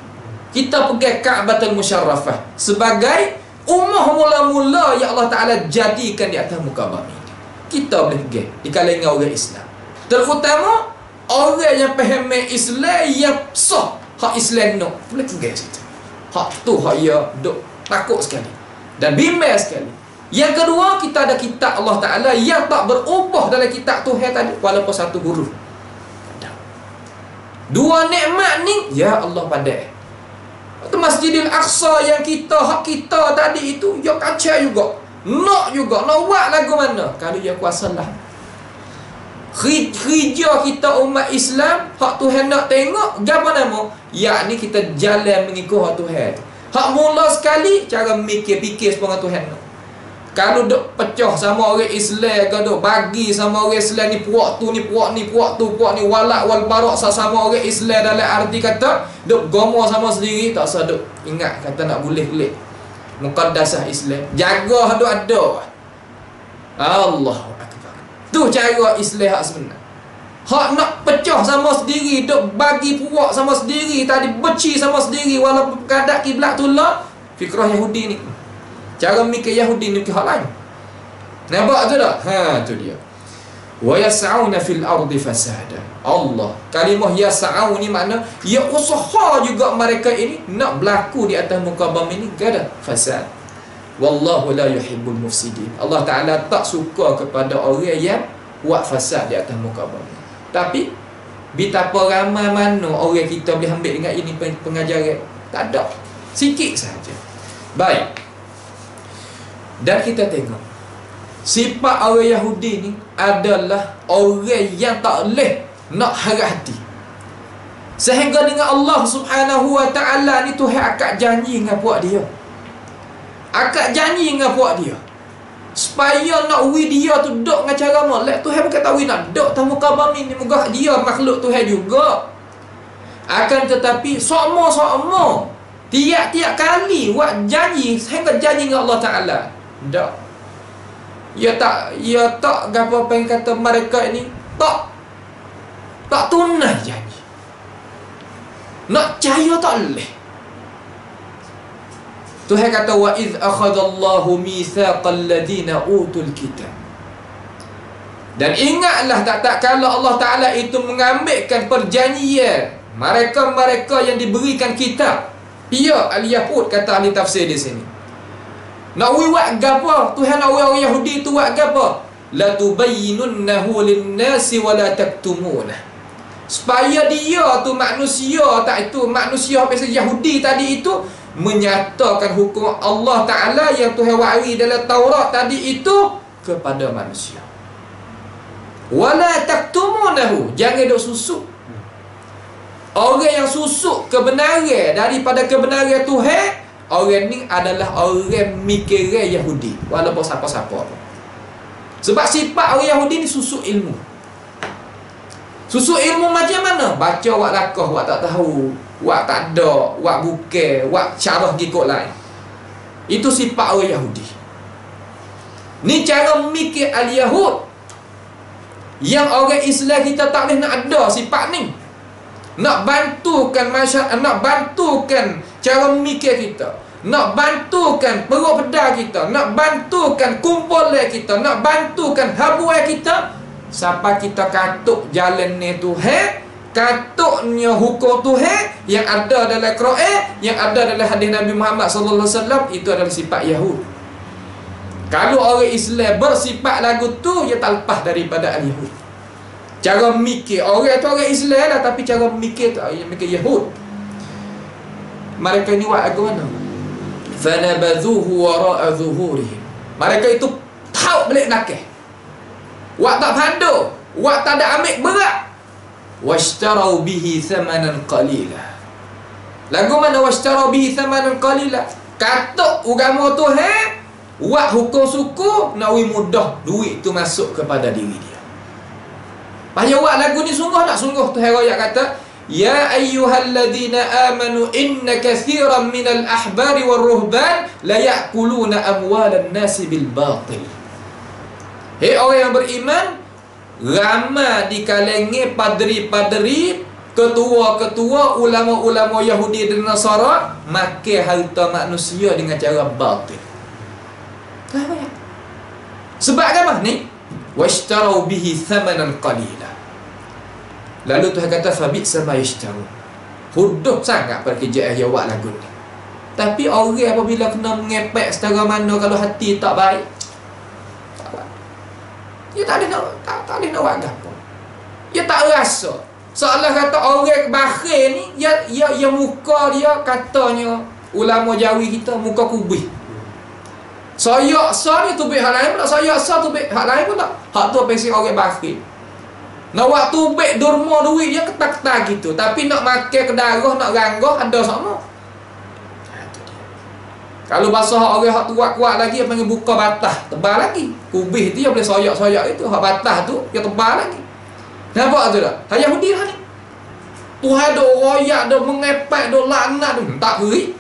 Kita pegang Ka'batul Musyarrafah sebagai ummah mula-mula yang Allah Ta'ala jadikan di atas muka bumi. Kita boleh pegang di kalangan orang Islam. Terutama orang yang faham Islam yang sah, hak Islam no, boleh pegang situ. Hak tu hak ia duk takut sekali dan bimbang sekali. Yang kedua, kita ada kitab Allah Ta'ala yang tak berubah dalam kitab Tuhan tadi walaupun satu huruf. Dua nikmat ni ya Allah pandai. Itu Masjidil Aqsa yang kita hak kita tadi itu ya kacau juga. Nak juga, nak buat lagu mana? Kalau dia kuasa lah. Kerja kita umat Islam, hak Tuhan nak tengok, apa nama? Yakni kita jalan mengikut hak Tuhan. Hak mula sekali, cara fikir sepengah Tuhan nak. Kalau duk pecah sama orang Islam, kalau duk bagi sama orang Islam ni puak tu, ni puak ni, puak tu, puak ni, walak wal barak sama orang Islam dalam arti kata duk gomo sama sendiri, tak usah duk ingat kata nak boleh-boleh. Muqaddasah Islam. Jaga duk ada. Allahu akbar. Tu cara Islam hak sebenar. Hak nak pecah sama sendiri, duk bagi puak sama sendiri, tadi beci sama sendiri walaupun keadaan kiblat tu lah, fikrah Yahudi ni. Cara mikir Yahudi ni hal lain. Nampak tu tak? Ha, tu dia. Wa yas'auna fil ardi fasada. Allah. Kalimah yas'au ni makna ya usaha juga mereka ini nak berlaku di atas muka bumi ni gada fasad. Wallahu la yuhibbul mufsidin. Allah Taala tak suka kepada orang yang buat fasad di atas muka bumi. Tapi betapa ramai mana orang kita boleh ambil dengan ini pengajaran? Tak ada. Sikit saja. Baik. Dan kita tengok sifat orang Yahudi ni adalah orang yang tak boleh nak harap hati. Sehingga dengan Allah Subhanahu wa ta'ala ni Tuhan akad janji dengan puak dia. Akad janji dengan puak dia. Supaya nak wi dia tu duduk dengan cara molek. Tuhan bukan tahu nak duduk tamu kabar ni. Moga dia makhluk Tuhan juga. Akan tetapi sokmo-sokmo tiap-tiap kali buat janji sehingga janji dengan Allah Ta'ala. Tak. Ya tak apa yang kata mereka ini tak tunai janji. Nak percaya tak boleh. Tuhan kata wa iz akhadallahu mitsaqal ladina utul kitab. Dan ingatlah tak kalau Allah Taala itu mengambilkan perjanjian mereka-mereka yang diberikan kitab. Ya, al-Yahud kata ahli tafsir di sini. Nak buat gapo? Tuhan nak orang Yahudi tu buat gapo? La tubayyinunnahu lin-nasi wa la taktumunah. Supaya dia tu manusia tak itu manusia biasa Yahudi tadi itu menyatakan hukum Allah Taala yang Tuhan wari dalam Taurat tadi itu kepada manusia. Wa la taktumunahu, jangan duk susuk. Orang yang susuk kebenaran daripada kebenaran Tuhan, orang ni adalah orang mikiran Yahudi walaupun siapa-siapa. Sebab sifat orang Yahudi ni susuk ilmu. Susuk ilmu macam mana? Baca wak lakah, wak tak tahu, wak tak ada, wak bukan, wak syarah gikut lain. Itu sifat orang Yahudi. Ni cara mikir al-Yahud. Yang orang Islam kita tak boleh nak ada sifat ni. Nak bantukan masyarakat, nak bantukan cara mikir kita, nak bantukan perut pedar kita, nak bantukan kumpulan kita, nak bantukan habuai kita, sampai kita katuk jalan ni Tuhan, katuknya hukum Tuhan yang ada dalam Quran, yang ada dalam hadis Nabi Muhammad sallallahu alaihi wasallam. Itu adalah sifat Yahud. Kalau orang Islam bersifat lagu tu, dia tak lepas daripada al-Yahud. Cara mikir orang tu orang Islam lah, tapi cara mikir tu mikir Yahud. Mereka ni buat aku mana? Fanabadhuhu wara'a zuhurihim. Mereka itu tahu balik nakeh. Wak tak pandu, wak tak ada ambil berat. Washtarau bihi thamanan qalila. Lagu mana washtarau bihi thamanan qalila? Katuk agama Tuhan, wak hukum suku nak mudah duit tu masuk kepada diri dia. Payah buat lagu ni sungguh tak sungguh. Tuhan raya kata, ya ayyuhalladzina amanu inna kathiran minal ahbari wal ruhban la ya'kuluna amwalan nasi bil batil. Hei orang yang beriman, ramai di kalangan padri-padri, ketua-ketua, ulama-ulama Yahudi dan Nasara makan harta manusia dengan cara batil. Sebab apa ni? Washtarau bihi thamanan qalila. Lalu Tuhan kata fabi'sa ma yashtarun. Huduh sangat perkerjaan yang buat lagu ni. Tapi orang apabila kena mengepek secara mana kalau hati tak baik, tak baik. Dia tak boleh nak buat apa. Dia tak rasa. Seolah kata orang bakhil ni, ya muka dia katanya ulama Jawi kita muka kubih. Soyak sa ni tubik hak lain pula, soyak sa tubik hak lain pula. Hak tu pesi orang bakhil. Nak buat tubik derma duit dia ketak-ketak gitu, tapi nak makan ke darah, nak ranggah ada sama. Kalau basah orang hak tu kuat-kuat lagi, dia panggil buka batas, tebal lagi. Kubih tu dia boleh soyak-soyak itu, hak batas tu dia tebal lagi. Nampak tu tak? Hak Yahudi lah ni. Tuhan dok royak, dok mengepak, dok laknat tu, tak beri.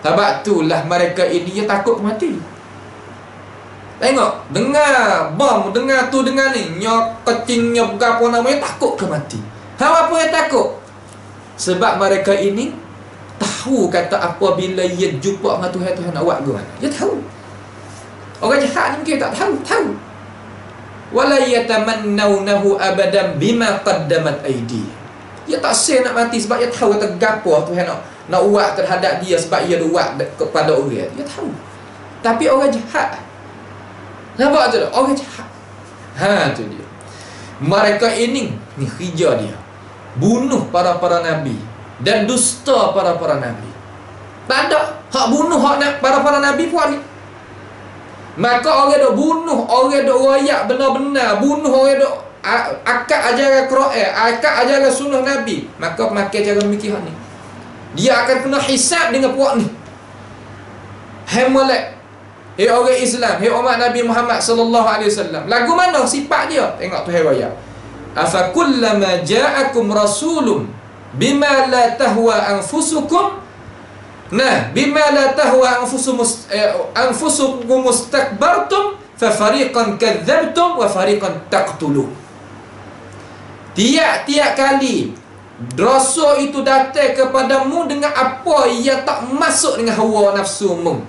Sebab itulah mereka ini dia takut mati. Tengok, dengar bom, dengar tu, dengar ni, nyok kecingnya apa namanya, takut ke mati. Apa yang takut? Sebab mereka ini tahu kata apabila ia jumpa dengan Tuhan nak buat gimana. Dia tahu. Orang jahat ni mungkin tak tahu. Wala yatamannawnahu abadan bima qaddamat aidi. Dia tak say nak mati sebab dia tahu kata gapo Tuhan nak buat terhadap dia sebab dia buat kepada orang. Dia tahu. Tapi orang jahat. Nampak tu tak? Orang jahat. Tu dia. Mereka ini ni kerja dia. Bunuh para nabi dan dusta para nabi. Tak ada hak bunuh hak para nabi puan ni. Maka orang dok bunuh, orang dok royak benar-benar, bunuh orang dok akad ajaran Quran, akad ajaran sunnah Nabi, maka makan cara mikir hak ni. Dia akan kena hisab dengan puak ni. Hai molek, hai orang Islam, hai umat Nabi Muhammad sallallahu alaihi wasallam. Lagu mana sifat dia? Tengok tu hai royak. Afa kullama ja'akum rasulun bima la tahwa anfusukum, nah, bima la tahwa anfusukum mustakbartum fa fariqan kadzdzabtum wa fariqan taqtulun. Tiap-tiap kali dosa itu datang kepadamu dengan apa yang tak masuk dengan hawa nafsumu.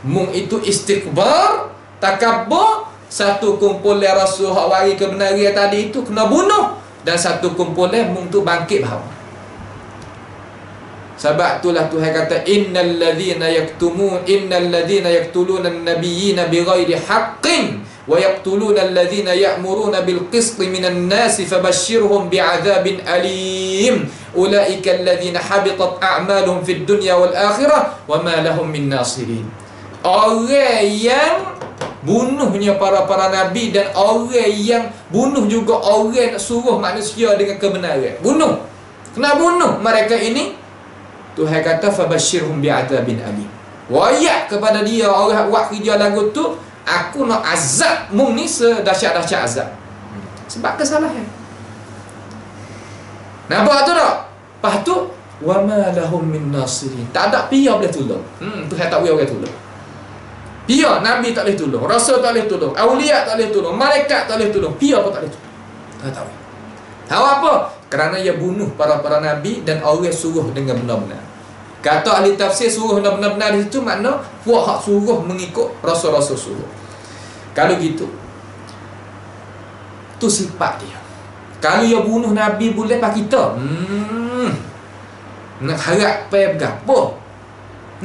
Mung itu istikbar, takabbur. Satu kumpulan rasul hak wari kebenaran tadi itu kena bunuh, dan satu kumpulan mung tu bangkit bahawa. Sebab itulah Tuhan kata innal ladzina yaqtuluna an-nabiyyina bighairi haqqin wa yaqtuluna alladhina ya'muruna bil qisti minan nasi fabashshirhum bi'adzabin alim ulaika alladhina habitat a'maluhum fid dunya wal akhirah wa ma lahum min nasirin. Orang yang bunuhnya para nabi dan orang yang bunuh juga orang nak suruh manusia dengan kebenaran. Bunuh. Kena bunuh mereka ini. Tuhan kata fabashshirhum bi'adzabin alim. Wayak kepada dia orang buat kerja lagu tu, aku nak azab mung ni sedahsyat-dahsyat azab. Sebab kesalahan. Nampak tu tak? Lepas tu wa ma lahum min nasirin. Tak ada pihak boleh tolong. Tuhan tak boleh orang tolong. Pihak Nabi tak boleh tolong, Rasul tak boleh tolong, Aulia tak boleh tolong, Malaikat tak boleh tolong, pihak pun tak boleh tolong. Tak tahu. Tahu apa? Kerana ia bunuh para Nabi dan orang suruh dengan benar-benar. Kata ahli tafsir suruh dengan benar-benar di situ makna puak hak suruh mengikut Rasul-Rasul suruh. Kalau gitu, tu sifat dia. Kalau ia bunuh Nabi boleh pak kita. Nak harap payah berapa?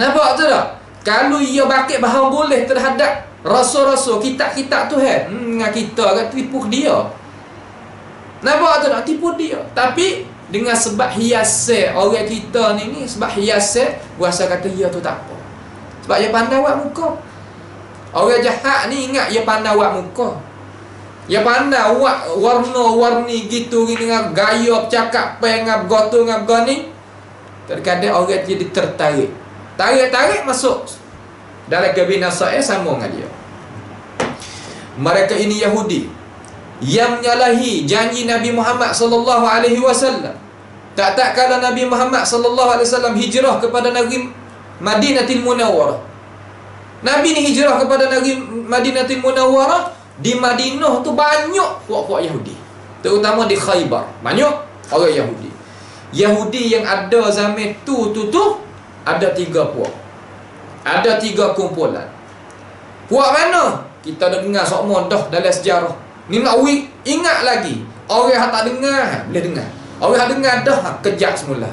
Nampak tu tak? Kalau ia bakit bahawa boleh terhadap Rasul-Rasul, kitab-kitab Tuhan, dengan kita akan tipu dia. Nampak tu nak tipu dia. Tapi dengan sebab hiasan orang kita ni sebab hiasan, berasa kata dia tu tak apa. Sebab dia pandai buat muka. Orang jahat ni ingat dia pandai buat muka. Dia pandai buat warna-warni gitu dengan gaya bercakap dengan goto dengan ni. Terkadang orang jadi tertarik. Tarik masuk dalam kebinasaan sama dengan dia. Mereka ini Yahudi yang menyalahi janji Nabi Muhammad sallallahu alaihi wasallam. Tak kala Nabi Muhammad sallallahu alaihi wasallam hijrah kepada negeri Madinatul Munawwarah. Nabi ni hijrah kepada negeri Madinatul Munawwarah. Di Madinah tu banyak puak-puak Yahudi, terutama di Khaybar. Banyak orang Yahudi. Yahudi yang ada zaman tu ada 3 puak. Ada 3 kumpulan. Puak mana? Kita dah dengar semua dah dalam sejarah. Ni nak ingat lagi. Orang yang tak dengar boleh dengar. Orang yang dengar dah kejap semula.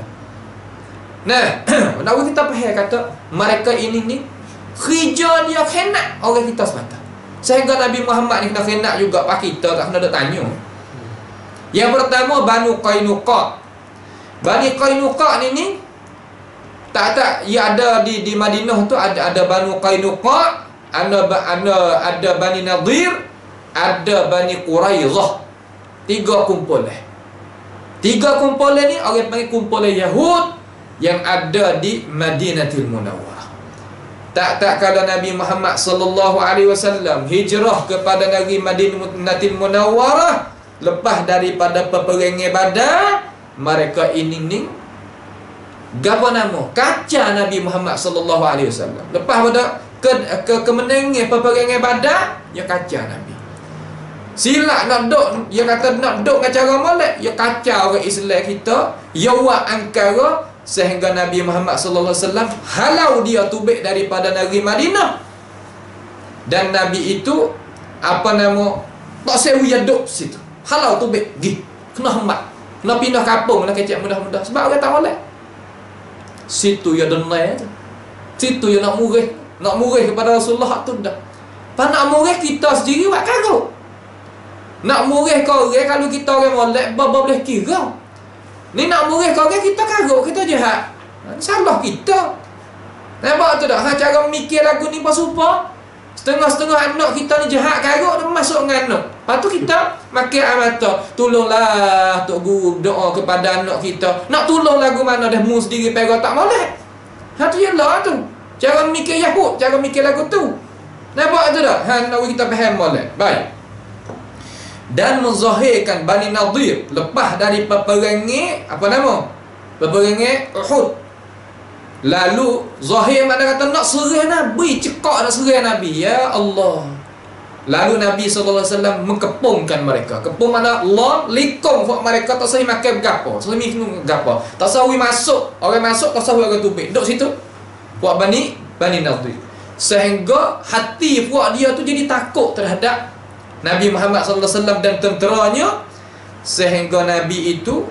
Nah, nak kita faham kata mereka ini ni kerja dia kena orang kita semata. Sehingga Nabi Muhammad ni kena kena juga pak kita tak kena tanya. Yang pertama Banu Qainuqa. Bani Qainuqa ni Tak, ia ada di Madinah tu ada Banu Qainuqa, ada Bani Nadir, ada Bani Quraizah. 3 kumpulan. 3 kumpulan ni orang panggil kumpulan Yahud yang ada di Madinatul Munawwarah. Tak kalau Nabi Muhammad sallallahu alaihi wasallam hijrah kepada negeri Madinatul Munawwarah, lepas daripada peperangan Badar, mereka ini gapo nama? Kaca Nabi Muhammad sallallahu alaihi wasallam. Lepas pada kemenangan peperangan Badar, ya kaca Nabi. Silap nak duk, dia kata nak duk dengan cara molek, ya kaca orang Islam kita, ya wa angkara sehingga Nabi Muhammad sallallahu alaihi wasallam halau dia tubik daripada negeri Madinah. Dan Nabi itu apa nama? Tak sewi dia duk situ. Halau tubik gi. Kena hembat. Kena pindah kampung, kena kecek mudah-mudah sebab orang tak molek. Situ ya denai tu. Situ ya nak murih kepada Rasulullah tu dah. Pak nak murih kita sendiri buat kagak. Nak murih kau orang kalau kita orang molek boleh kira. Ni nak murih kau orang kita kagak, kita jahat. Salah kita. Nampak tu dah? Cara mikir lagu ni bersupa. Setengah-setengah anak kita ni jahat kagak dia masuk dengan anak. Lepas tu kita makin mata, tolonglah Tok Guru doa kepada anak kita. Nak tolong lagu mana dah mu sendiri pegang tak molek. Tu ialah tu. Cara mikir Yahud, cara mikir lagu tu. Nampak tu dah? Nak kita faham molek. Baik. Dan menzahirkan Bani Nadir lepas dari peperangan apa nama? Peperangan Uhud. Lalu zahir mana kata nak serah Nabi, cekak nak serah Nabi. Ya Allah. Lalu Nabi SAW mengkepungkan mereka. Kepung mana Allah likung buat mereka tak sahi makan gapo, sahi minum gapo. Tak sahi masuk, orang masuk tak sahi orang tubik. Duduk situ. Buat Bani Nadir. Sehingga hati buat dia tu jadi takut terhadap Nabi Muhammad SAW dan tenteranya, sehingga Nabi itu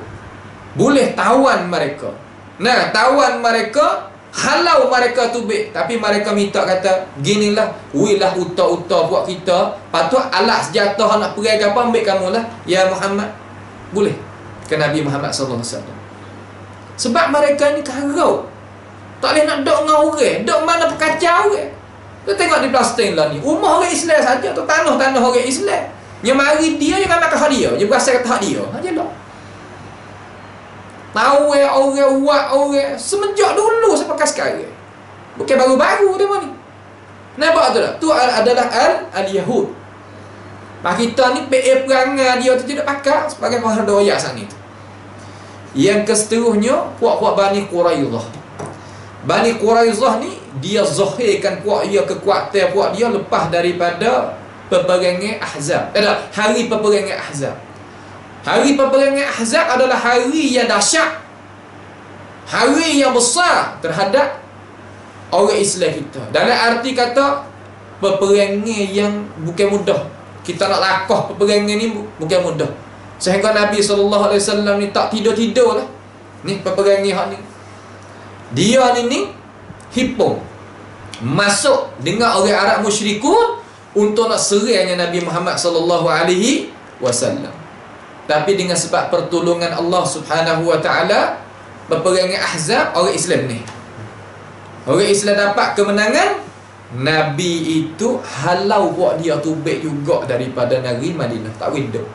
boleh tawan mereka. Nah, tawan mereka, halau mereka tubik, tapi mereka minta kata, ginilah, wilah uta-uta buat kita, patut alat senjata nak pergi apa ambil kamu lah, ya Muhammad. Boleh ke Nabi Muhammad SAW. Sebab mereka ni karau. Tak boleh nak duduk dengan orang, duduk mana perkacau orang. Tu tengok di Palestin lah ni, rumah orang Islam saja tu, tanah-tanah orang Islam. Yang mari dia kan nak hak dia, dia berasa kata hak dia. Aja lah. Tahu orang buat orang semenjak dulu sampai sekarang. Bukan baru-baru dia ni. Nampak tu tak? Tu adalah al-Yahud. Pak kita ni PA perangai dia tu tidak pakai sebagai bahan doyak sana tu. Yang keseterusnya puak-puak Bani Quraizah. Bani Quraizah ni dia zahirkan puak dia kekuatan puak dia lepas daripada peperangan Ahzab. Hari peperangan Ahzab. Hari peperangan Ahzab adalah hari yang dahsyat, hari yang besar terhadap orang Islam kita. Dalam arti kata peperangan yang bukan mudah. Kita nak lakah peperangan ni bukan mudah. Sehingga Nabi SAW ni tak tidur-tidur lah. Ni peperangan hak ni. Dia ni hipung masuk dengan orang Arab musyrikun untuk nak serangnya Nabi Muhammad SAW. Tapi dengan sebab pertolongan Allah Subhanahu wa taala, peperangan Ahzab orang Islam ni. Orang Islam dapat kemenangan, Nabi itu halau buat dia tubik juga daripada negeri Madinah, tak hidup.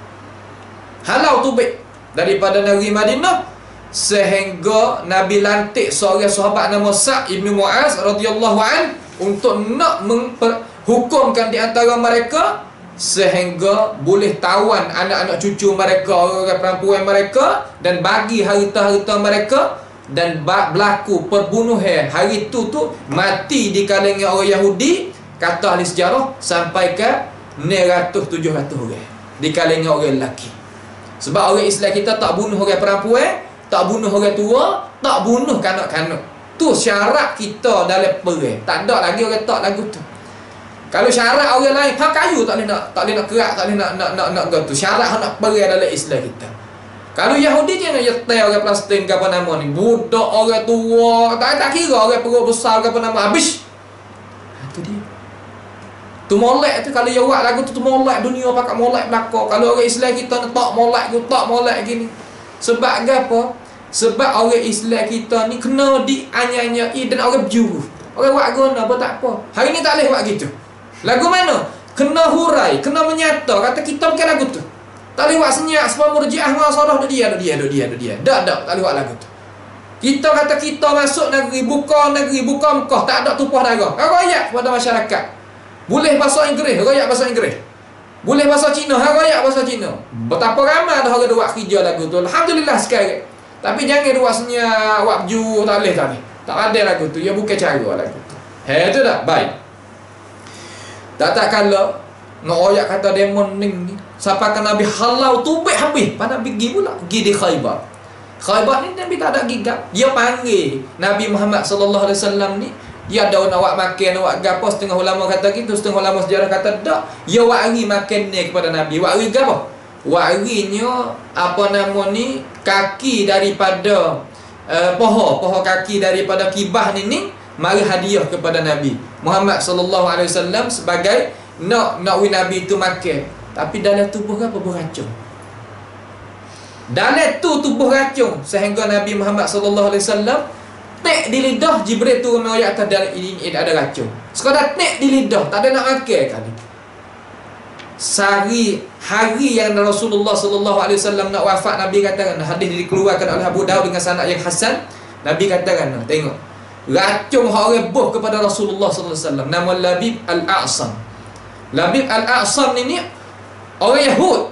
Halau tubik daripada negeri Madinah sehingga Nabi lantik seorang sahabat nama Sa'd ibn Mu'az radhiyallahu an untuk nak hukumkan di antara mereka sehingga boleh tawan anak-anak cucu mereka, orang perempuan mereka, dan bagi harta-harta mereka, dan berlaku perbunuhan hari tu mati di kalangan orang Yahudi, kata ahli sejarah sampai ke 900-700 orang di kalangan orang lelaki. Sebab orang Islam kita tak bunuh orang perempuan, tak bunuh orang tua, tak bunuh kanak-kanak. Tu syarat kita dalam perang. Tak ada lagi orang tak lagu tu. Kalau syarat orang lain hak kayu tak boleh nak kerak, tak boleh nak gitu. Syarat nak perang dalam Islam kita. Kalau Yahudi jangan yetai orang Palestin ke apa nama ni, budak orang tua, tak kira orang perut besar ke apa nama, habis. Tu dia. Tu molek tu, kalau dia buat lagu tu molek dunia pakai molek belaka. Kalau orang Islam kita tak molek tu, tak molek gini. Sebab apa? Sebab orang Islam kita ni kena dianyai dan orang berjuru. Orang buat guna apa tak apa. Hari ni tak boleh buat gitu. Lagu mana? Kena hurai, kena menyata. Kata kita bukan lagu tu. Tak boleh buat senyap sebab Murji'ah Mu'asarah duk dia. Tak boleh buat lagu tu. Kita kata kita masuk negeri, buka Mekah, tak ada tumpah darah. Rakyat kepada masyarakat. Boleh bahasa Inggeris, rakyat bahasa Inggeris. Boleh bahasa Cina, rakyat bahasa Cina. Betapa ramai dah orang buat kerja lagu tu. Alhamdulillah sekarang. Tapi jangan buat senyap, buat berju, tak boleh. Tak ada lagu tu. Ya bukan cara lagu tu. Itu tak? Baik. Tak kala nak royak kata demon ni. Sampai kan Nabi halau tubik habis. Pak Nabi pergi pula. Pergi di Khaybar. Khaybar ni Nabi tak ada gigap. Dia panggil Nabi Muhammad sallallahu alaihi wasallam ni. Dia ada nak buat makan, nak buat gapo. Setengah ulama kata gitu, setengah ulama sejarah kata tak. Dia wari makan ni kepada Nabi. Wari gapo? Warinya apa nama ni? Kaki daripada poho kaki daripada kibah ni mari hadiah kepada Nabi Muhammad sallallahu alaihi wasallam sebagai nak Nabi itu makan. Tapi dalam tubuh apa beracun. Dalam tu tubuh racun sehingga Nabi Muhammad sallallahu alaihi wasallam tek di lidah. Jibril turun ayat atas dalam ini ada racun. Sekadar tek di lidah, tak ada nak makan kali. Hari yang Rasulullah sallallahu alaihi wasallam nak wafat, Nabi katakan, hadis dikeluarkan oleh Abu Daud dengan sanad yang hasan. Nabi katakan, tengok racun hak orang buh kepada Rasulullah sallallahu alaihi wasallam, nama Labib Al-A'sam. Labib Al-A'sam ni orang Yahud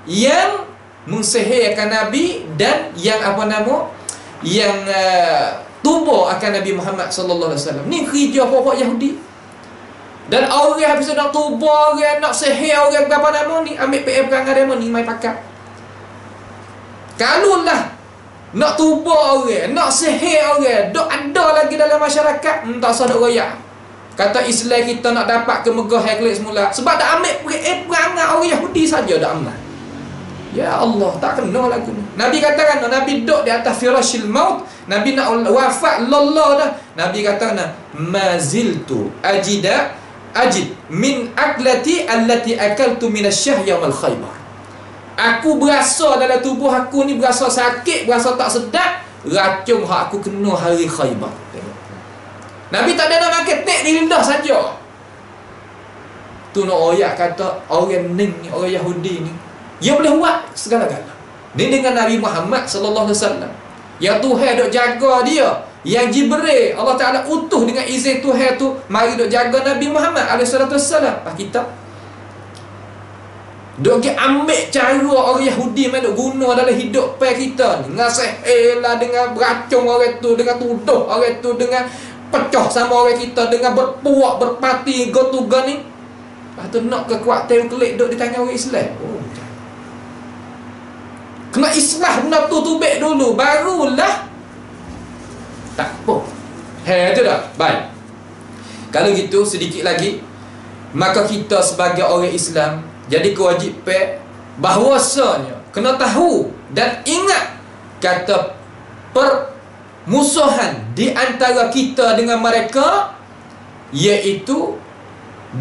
yang mensihirkan Nabi dan yang yang tubuh akan Nabi Muhammad sallallahu alaihi wasallam. Ni kerja pokok Yahudi. Dan orang habis nak tubuh orang, nak sihir orang, apa nama ni, ambil PM perangai demo ni mai pakat. Kalau lah nak tubuh orang, nak sihir orang, dok ada lagi dalam masyarakat, tak usah dok royak. Kata Islam kita nak dapat ke Megah Heklik semula. Sebab tak ambil perangai orang Yahudi saja dak amal. Ya Allah, tak kena lagu ni. Nabi katakan, Nabi duduk di atas firashil maut, Nabi nak wafat lollah dah. Nabi katakan, maziltu ajid min aklati allati akaltu minasyah yaumal Khaybar. Aku berasa dalam tubuh aku ni berasa sakit, berasa tak sedap, racun hak aku kena hari Khaybar. Nabi tak ada nak makan, tek di lidah saja. Tu nak ayat kata orang ni, orang Yahudi ni, dia boleh buat segala-gala. Ni dengan Nabi Muhammad sallallahu alaihi wasallam. Yang Tuhan dok jaga dia. Yang Jibril Allah Taala utuh dengan izin Tuhan tu mari dok jaga Nabi Muhammad alaihi salatu wasallam. Pas kita dok ambil cara orang Yahudi mai dok guna dalam hidup pe kita ni. Ngasih lah dengan beracun orang tu, dengan tuduh orang tu, dengan pecah sama orang kita, dengan berpuak berpati gotuga ni. Lepas tu nak kekuatan kelik dok di tangan orang Islam. Kena islah benda tu tubik dulu, barulah tak apa. Itu dah. Baik. Kalau gitu sedikit lagi, maka kita sebagai orang Islam jadi kewajipan bahawasanya kena tahu dan ingat kata permusuhan di antara kita dengan mereka, iaitu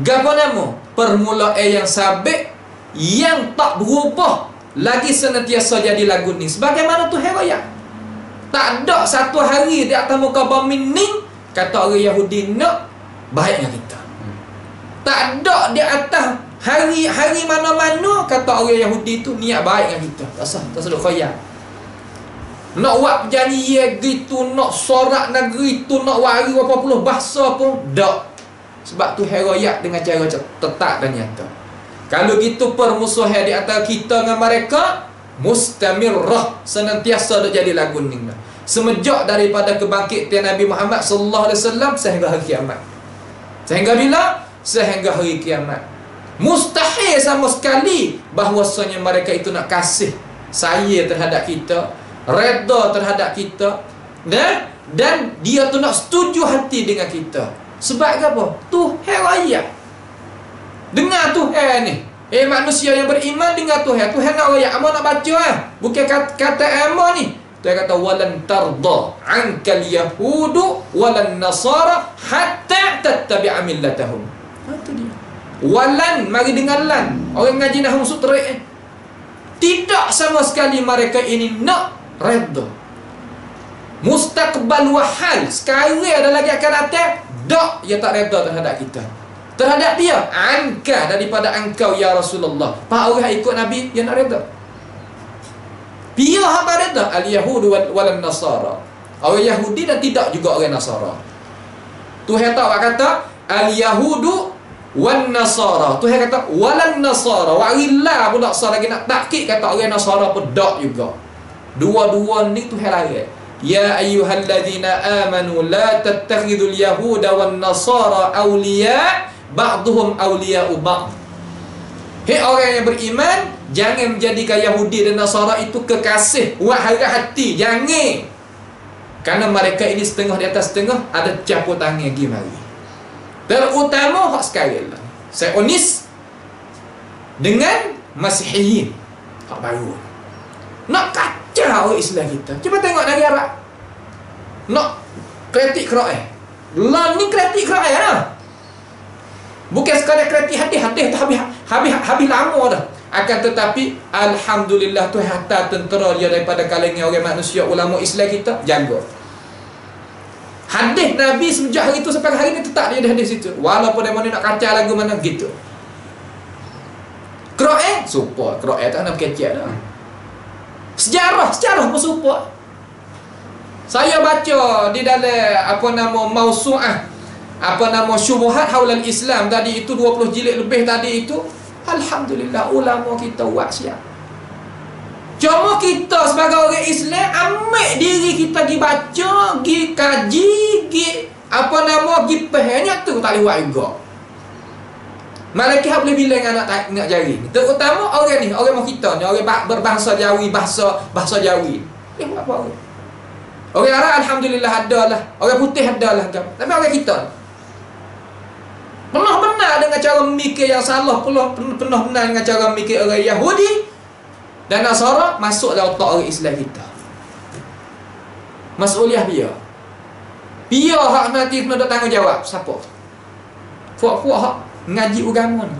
apa nama? Permulaan yang sabit yang tak berubah lagi senantiasa jadi lagu ni. Sebagaimana Tuhan raya. Tak ada satu hari di atas muka bumi ni kata orang Yahudi nak baik dengan kita. Tak ada di atas hari mana-mana kata orang Yahudi tu niat baik dengan kita. Tak sah, tak sedut khayal. Nak buat perjanjian gitu, nak sorak negeri tu, nak wari berapa puluh bahasa pun tak. Sebab Tuhan raya dengan cara tetap dan nyata. Kalau gitu permusuhan di antara kita dengan mereka mustamirrah, senantiasa dah jadi lagu ni. Semenjak daripada kebangkitan Nabi Muhammad sallallahu alaihi wasallam sehingga hari kiamat. Sehingga bila? Sehingga hari kiamat. Mustahil sama sekali bahwasanya mereka itu nak kasih sayang terhadap kita, redha terhadap kita, dan dia tu nak setuju hati dengan kita. Sebab apa? Tuhan raya. Dengar Tuhan ni. Manusia yang beriman dengar Tuhan. Tuhan nak raya. Amal nak baca bukan kata amal ni. Tuhan kata walan tarda ankal yahudu walan nasara hatta tattabi'a millatahum. Itu dia. Walan, mari dengar lan. Orang ngaji nahwu sutra. Tidak sama sekali mereka ini nak redha. Mustaqbal wa hal. Sekarang ada lagi akan datang. Tak, dia tak reda terhadap kita. Terhadap dia, anka, daripada engkau ya Rasulullah. Pak orang ikut Nabi, dia nak reda. Dia apa reda? Al-Yahudu wal Nasara. Orang Yahudi dan tidak juga orang Nasara. Tuhan tahu kata Al-Yahudu wan Nasara. Tuhan kata walan Nasara. Wa illa pula lagi nak takkid kata orang Nasara pun tak juga. Dua-dua ni Tuhan larang. Ya ayyuhalladzina amanu la tattakhidul yahuda wan nasara awliya ba'dhum awliya'u ba'd. Hei orang yang beriman, jangan menjadikan Yahudi dan Nasara itu kekasih wahara hati. Jangan. Kerana mereka ini setengah di atas setengah, ada campur tangan pergi mari. Terutama hak sekarang lah, Zionis dengan Masihiyin, hak baru. Nak kacau orang Islam kita. Cuba tengok negara Arab. Nak kritik Quran. Lah ni kritik Quran lah. Bukan sekadar kritik hadis tu habis lama dah. Akan tetapi alhamdulillah Tuhan hantar tentera dia daripada kalangan orang manusia, ulama Islam kita jaga. Hadis Nabi semenjak hari itu sampai hari ini tetap dia ada hadis itu. Walaupun dia mana nak kacau lagu mana gitu. Quran support, Quran tak nak kecil dah. Sejarah pun support. Saya baca di dalam mausu'ah syubuhat haulal Islam tadi itu 20 jilid lebih tadi itu, alhamdulillah ulama kita buat siap. Cuma kita sebagai orang Islam ambil diri kita pergi baca, pergi kaji, pergi pahamnya tu tak boleh buat juga. Malaikat boleh bilang anak jari. Terutama orang ni, orang kita ni, orang berbahasa Jawi, bahasa Jawi. Buat apa orang? Orang Arab alhamdulillah ada lah, orang putih ada lah, tapi orang kita pernah benar dengan cara mikir yang salah, pernah benar dengan cara mikir orang Yahudi dan Nasara masuk dalam otak orang Islam kita. Mas'uliyah dia hak nanti kena tanggungjawab. Siapa? Puak-puak hak ngaji agama ni,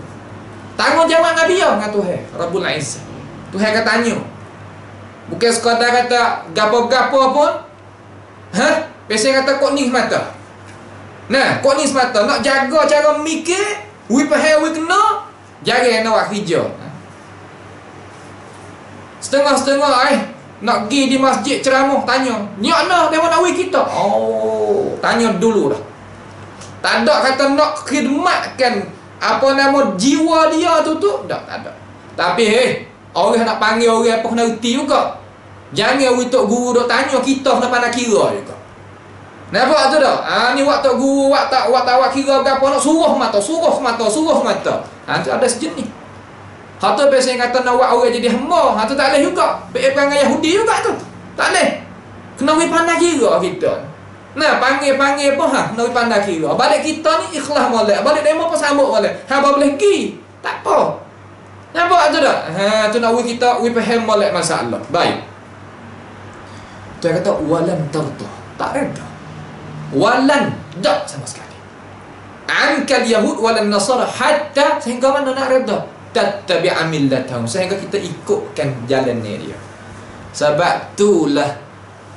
tanggungjawab dengan dia dengan Tuhan Rabbul Izzah. Tuhan akan tanya. Bukan sekadar kata gapo-gapo pun. Biasa kata kok ni semata. Nah, kok ni semata. Nak jaga cara mikir, we faham we kena, jaga nak buat kerja. Setengah-setengah nak pergi di masjid ceramah tanya, "Nyak nah dia nak we kita?" Oh, tanya dulu dah. Tak ada kata nak khidmatkan jiwa dia tu tak ada. Tapi orang nak panggil orang apa kena reti juga. Jangan untuk guru dok tanya kita kena pandai kira juga. Nampak tu dah? Ni waktu guru waktu kira apa nak suruh mata. Tu ada sejenis. Hak tu biasanya kata nak buat orang jadi hamba. Tu tak boleh juga. Perangai Yahudi juga tu. Tak boleh. Kena pandai kira kita. Nah, panggil pun kena pandai kira. Balik kita ni ikhlas molek. Balik demo pun sambut molek. Hamba boleh pergi. Tak apa. Nampak tu dah? Tu nak kita faham molek masalah. Baik. Tuan kata walan tarda, tak reda. Walan tak sama sekali. Ankal Yahud walan Nasara hatta sehingga mana nak reda? Tattabi'a millatahum, sehingga kita ikutkan jalan dia. Sebab itulah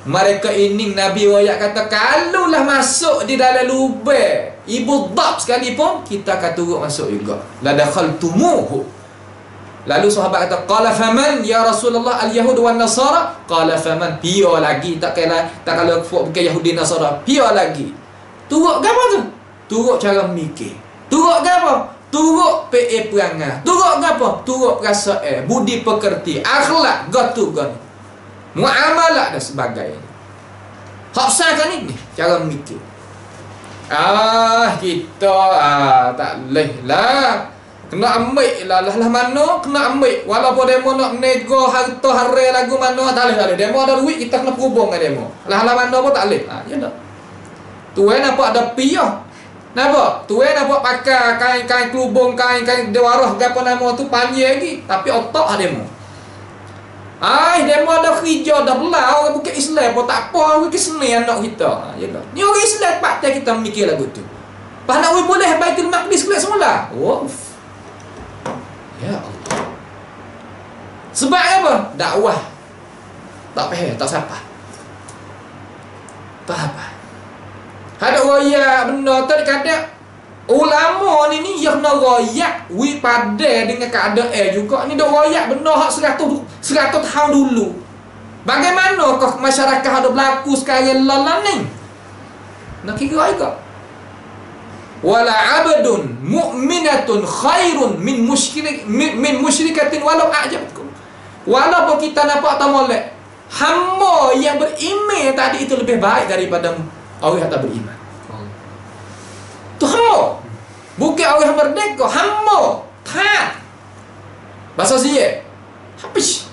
mereka ini Nabi wayak kata kalulah masuk di dalam lubang ibu dhab sekalipun kita akan turut masuk juga. La dakhaltumuhu. Lalu sahabat kata qala faman ya Rasulullah al-yahud wan nasara, qala faman, pia lagi tak kalau bukan Yahudi Nasara, pia lagi. Turut gapo tu? Turut cara mikir. Turut gapo? Turut perangai. Turut gapo? Turut perasaan, budi pekerti, akhlak, gatu-gatu, muamalah dan sebagainya. Hak kan ini cara mikir. Kita tak leh lah. Kena ambil lah mana kena ambil. Walaupun demo nak nego harta harai lagu mana tak boleh. Demo ada duit kita kena berhubung dengan demo. Lah mana pun tak boleh. Ya tak. Tuan nampak ada piyah. Nampak? Tuan nampak pakai kain kelubung, kain dewarah gapo nama tu panjang lagi, tapi otak demo. Demo ada kerja dah belah orang bukan Islam pun tak apa, orang keseni anak kita. Ya tak. Ni orang Islam patut kita mikir lagu tu. Pas nak boleh Baitul Maqdis keluar semula. Ya Allah. Sebab apa? Dakwah. Tak faham, tak siapa. Apa? Ada royak benda tu kadang ulama ni yang kena royak wi pada dengan keadaan juga ni dak royak benda hak 100 tahun dulu. Bagaimanakah masyarakat ada berlaku sekarang lalan ni? Nak kira juga. Wala abdun mu'minatun khairun min musyrikatin walau a'jabatkum. Walaupun kita nampak tak molek, hamba yang beriman tadi itu lebih baik daripada orang yang tak beriman. Tu hamba. Bukan orang merdeka, hamba. Tak. Bahasa siap. Habis.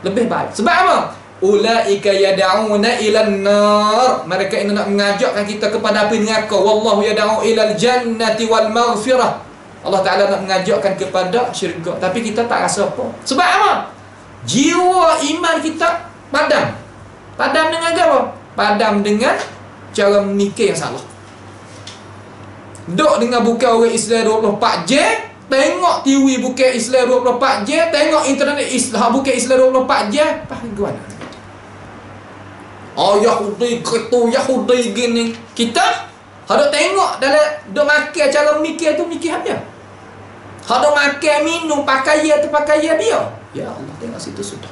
Lebih baik. Sebab apa? Ulaika yad'una ilan nar. Mereka ini nak mengajakkan kita kepada api neraka. Wallahu yad'u ilal jannati wal maghfirah. Allah Ta'ala nak mengajakkan kepada syurga. Tapi kita tak rasa apa. Sebab apa? Jiwa iman kita padam. Padam dengan apa? Padam dengan cara memikir yang salah. Duk dengan buka orang Islam 24 jam, tengok TV buka Islam 24 jam, tengok internet Islam buka Islam 24 jam, faham ke mana? Oh Yahudi ketu Yahudi gini. Kita hendak tengok dalam duk makan cara mikir tu mikir apa? Hendak makan minum pakaian tu pakaian dia. Ya Allah, tengok situ sudah.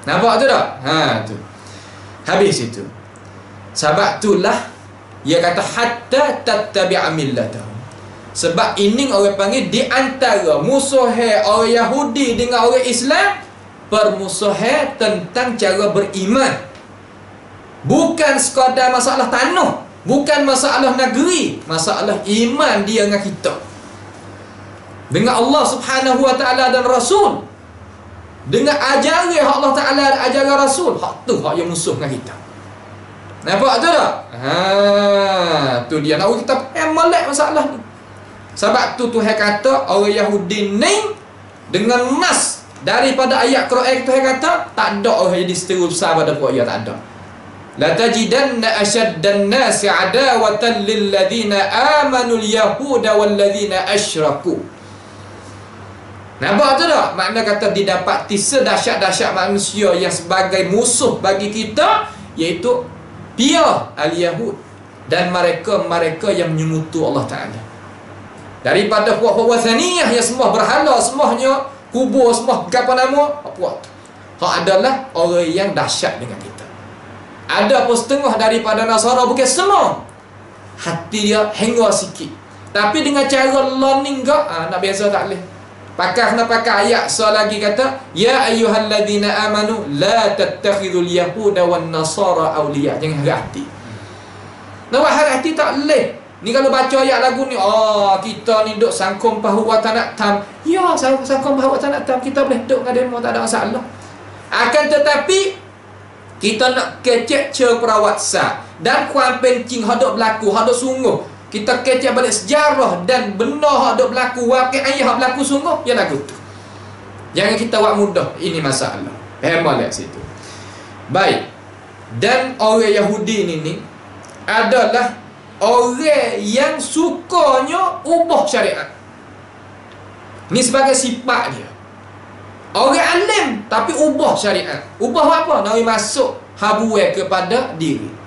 Nampak tu tak? Ha tu. Habis itu. Sebab itulah dia kata hatta tattabi'a millatahu. Sebab ini orang panggil di antara musuhai orang Yahudi dengan orang Islam, permusuhan tentang cara beriman. Bukan sekadar masalah tanah, bukan masalah negeri, masalah iman dia dengan kita. Dengan Allah Subhanahu wa taala dan Rasul. Dengan ajaran Allah Taala dan ajaran Rasul, hak tu hak yang musuh dengan kita. Nampak tu tak? Tu dia nak kita melek masalah ni. Sebab tu Tuhan kata orang Yahudi ni dengan nas daripada ayat Quran Tuhan kata tak ada orang jadi seteru besar pada puak dia, tak ada. La tajidanna ashaddan nasi adawatan lil ladzina amanu al yahuda wal ladzina asyraku. Nampak tu tak? Makna kata didapati sedahsyat-dahsyat manusia yang sebagai musuh bagi kita, iaitu pihak al-Yahud dan mereka yang menyemutu Allah Ta'ala. Daripada puak-puak wasaniyah yang semua berhala, semuanya kubur, semua apa nama, puak tu hak adalah orang yang dahsyat dengan kita. Ada pun setengah daripada Nasara, bukan semua, hati dia hingga sikit, tapi dengan cara learning nak biasa tak boleh. Pakai nak pakai ayat so lagi kata ya ayyuhalladzina amanu la tattakhidul yahuda wan nasara awliya. Jangan hati. Nak hati tak boleh. Ni kalau baca ayat lagu ni, kita ni duk sangkum pahu watan nak tam. Ya, sangkum pahu watan nak tam, kita boleh duk dengan demo, tak ada masalah. Akan tetapi kita nak kecek perawat sah dan kuan pencing hadap berlaku, hadap sungguh. Kita kecek balik sejarah dan benda yang berlaku, wakil ayah yang berlaku sungguh, ya lagu tu. Jangan kita buat mudah. Ini masalah. Hemat lihat situ. Baik. Dan orang Yahudi ni adalah orang yang sukanya ubah syariat. Ini sebagai sifat dia. Orang alim tapi ubah syariat. Ubah apa? Nak masuk habuai kepada diri.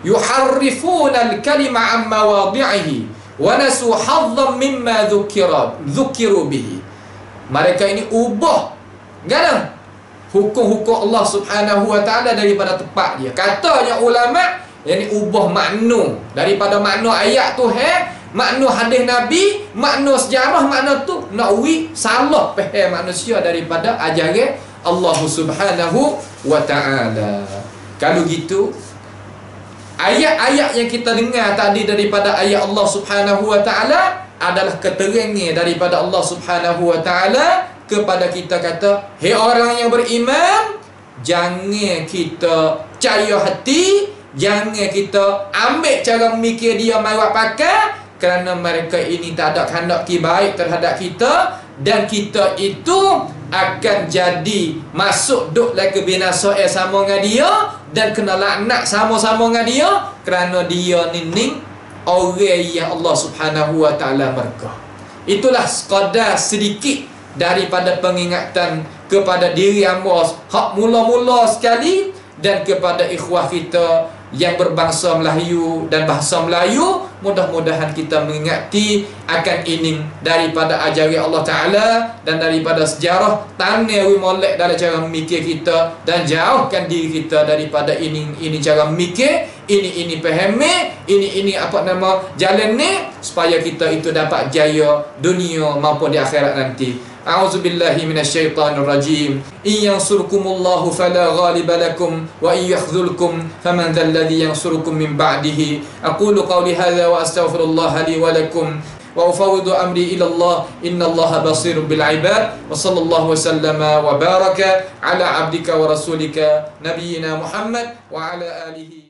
Yuharrifuna al-kalima an mawadhi'ihi wa nasu hazzan mimma dhukiru bihi. Mereka ini ubah gana hukum-hukum Allah Subhanahu wa taala daripada tempat dia. Katanya ulama, yang ini ubah makna daripada makna ayat tu, makna hadis Nabi, makna sejarah, makna tu nak salah faham manusia daripada ajaran Allah Subhanahu wa taala. Kalau gitu, ayat-ayat yang kita dengar tadi daripada ayat Allah Subhanahu wa taala adalah keterangan daripada Allah Subhanahu wa taala kepada kita, kata, hei orang yang beriman, jangan kita percaya hati, jangan kita ambil cara memikir dia marak pakai, kerana mereka ini tak ada kehendak baik terhadap kita, dan kita itu akan jadi masuk duk like binasa sama dengan dia dan kena laknat sama-sama dengan dia, kerana dia ni orang yang Allah Subhanahu wa taala murka. Itulah sekadar sedikit daripada pengingatan kepada diri hamba hak mula-mula sekali, dan kepada ikhwah kita yang berbangsa Melayu dan bahasa Melayu, mudah-mudahan kita mengingati akan ini daripada ajaran Allah Ta'ala dan daripada sejarah tanah wi molek dalam cara memikir kita, dan jauhkan diri kita daripada ini cara memikir, ini fahami, ini apa nama jalan ni, supaya kita itu dapat jaya dunia maupun di akhirat nanti. A'udzubillahi minasyaitonir rajim. In yansurkumullahu fala ghaliba lakum wa in yakhzulkum faman dhal ladzi yansurukum min ba'dihi. Aqulu qawli hadza wa astaghfirullaha li wa lakum wa ufawwidu amri ila Allah, innallaha basirun bil ibad. Wa sallallahu wa sallama wa baraka ala abdika wa rasulika nabiyyina Muhammad wa ala alihi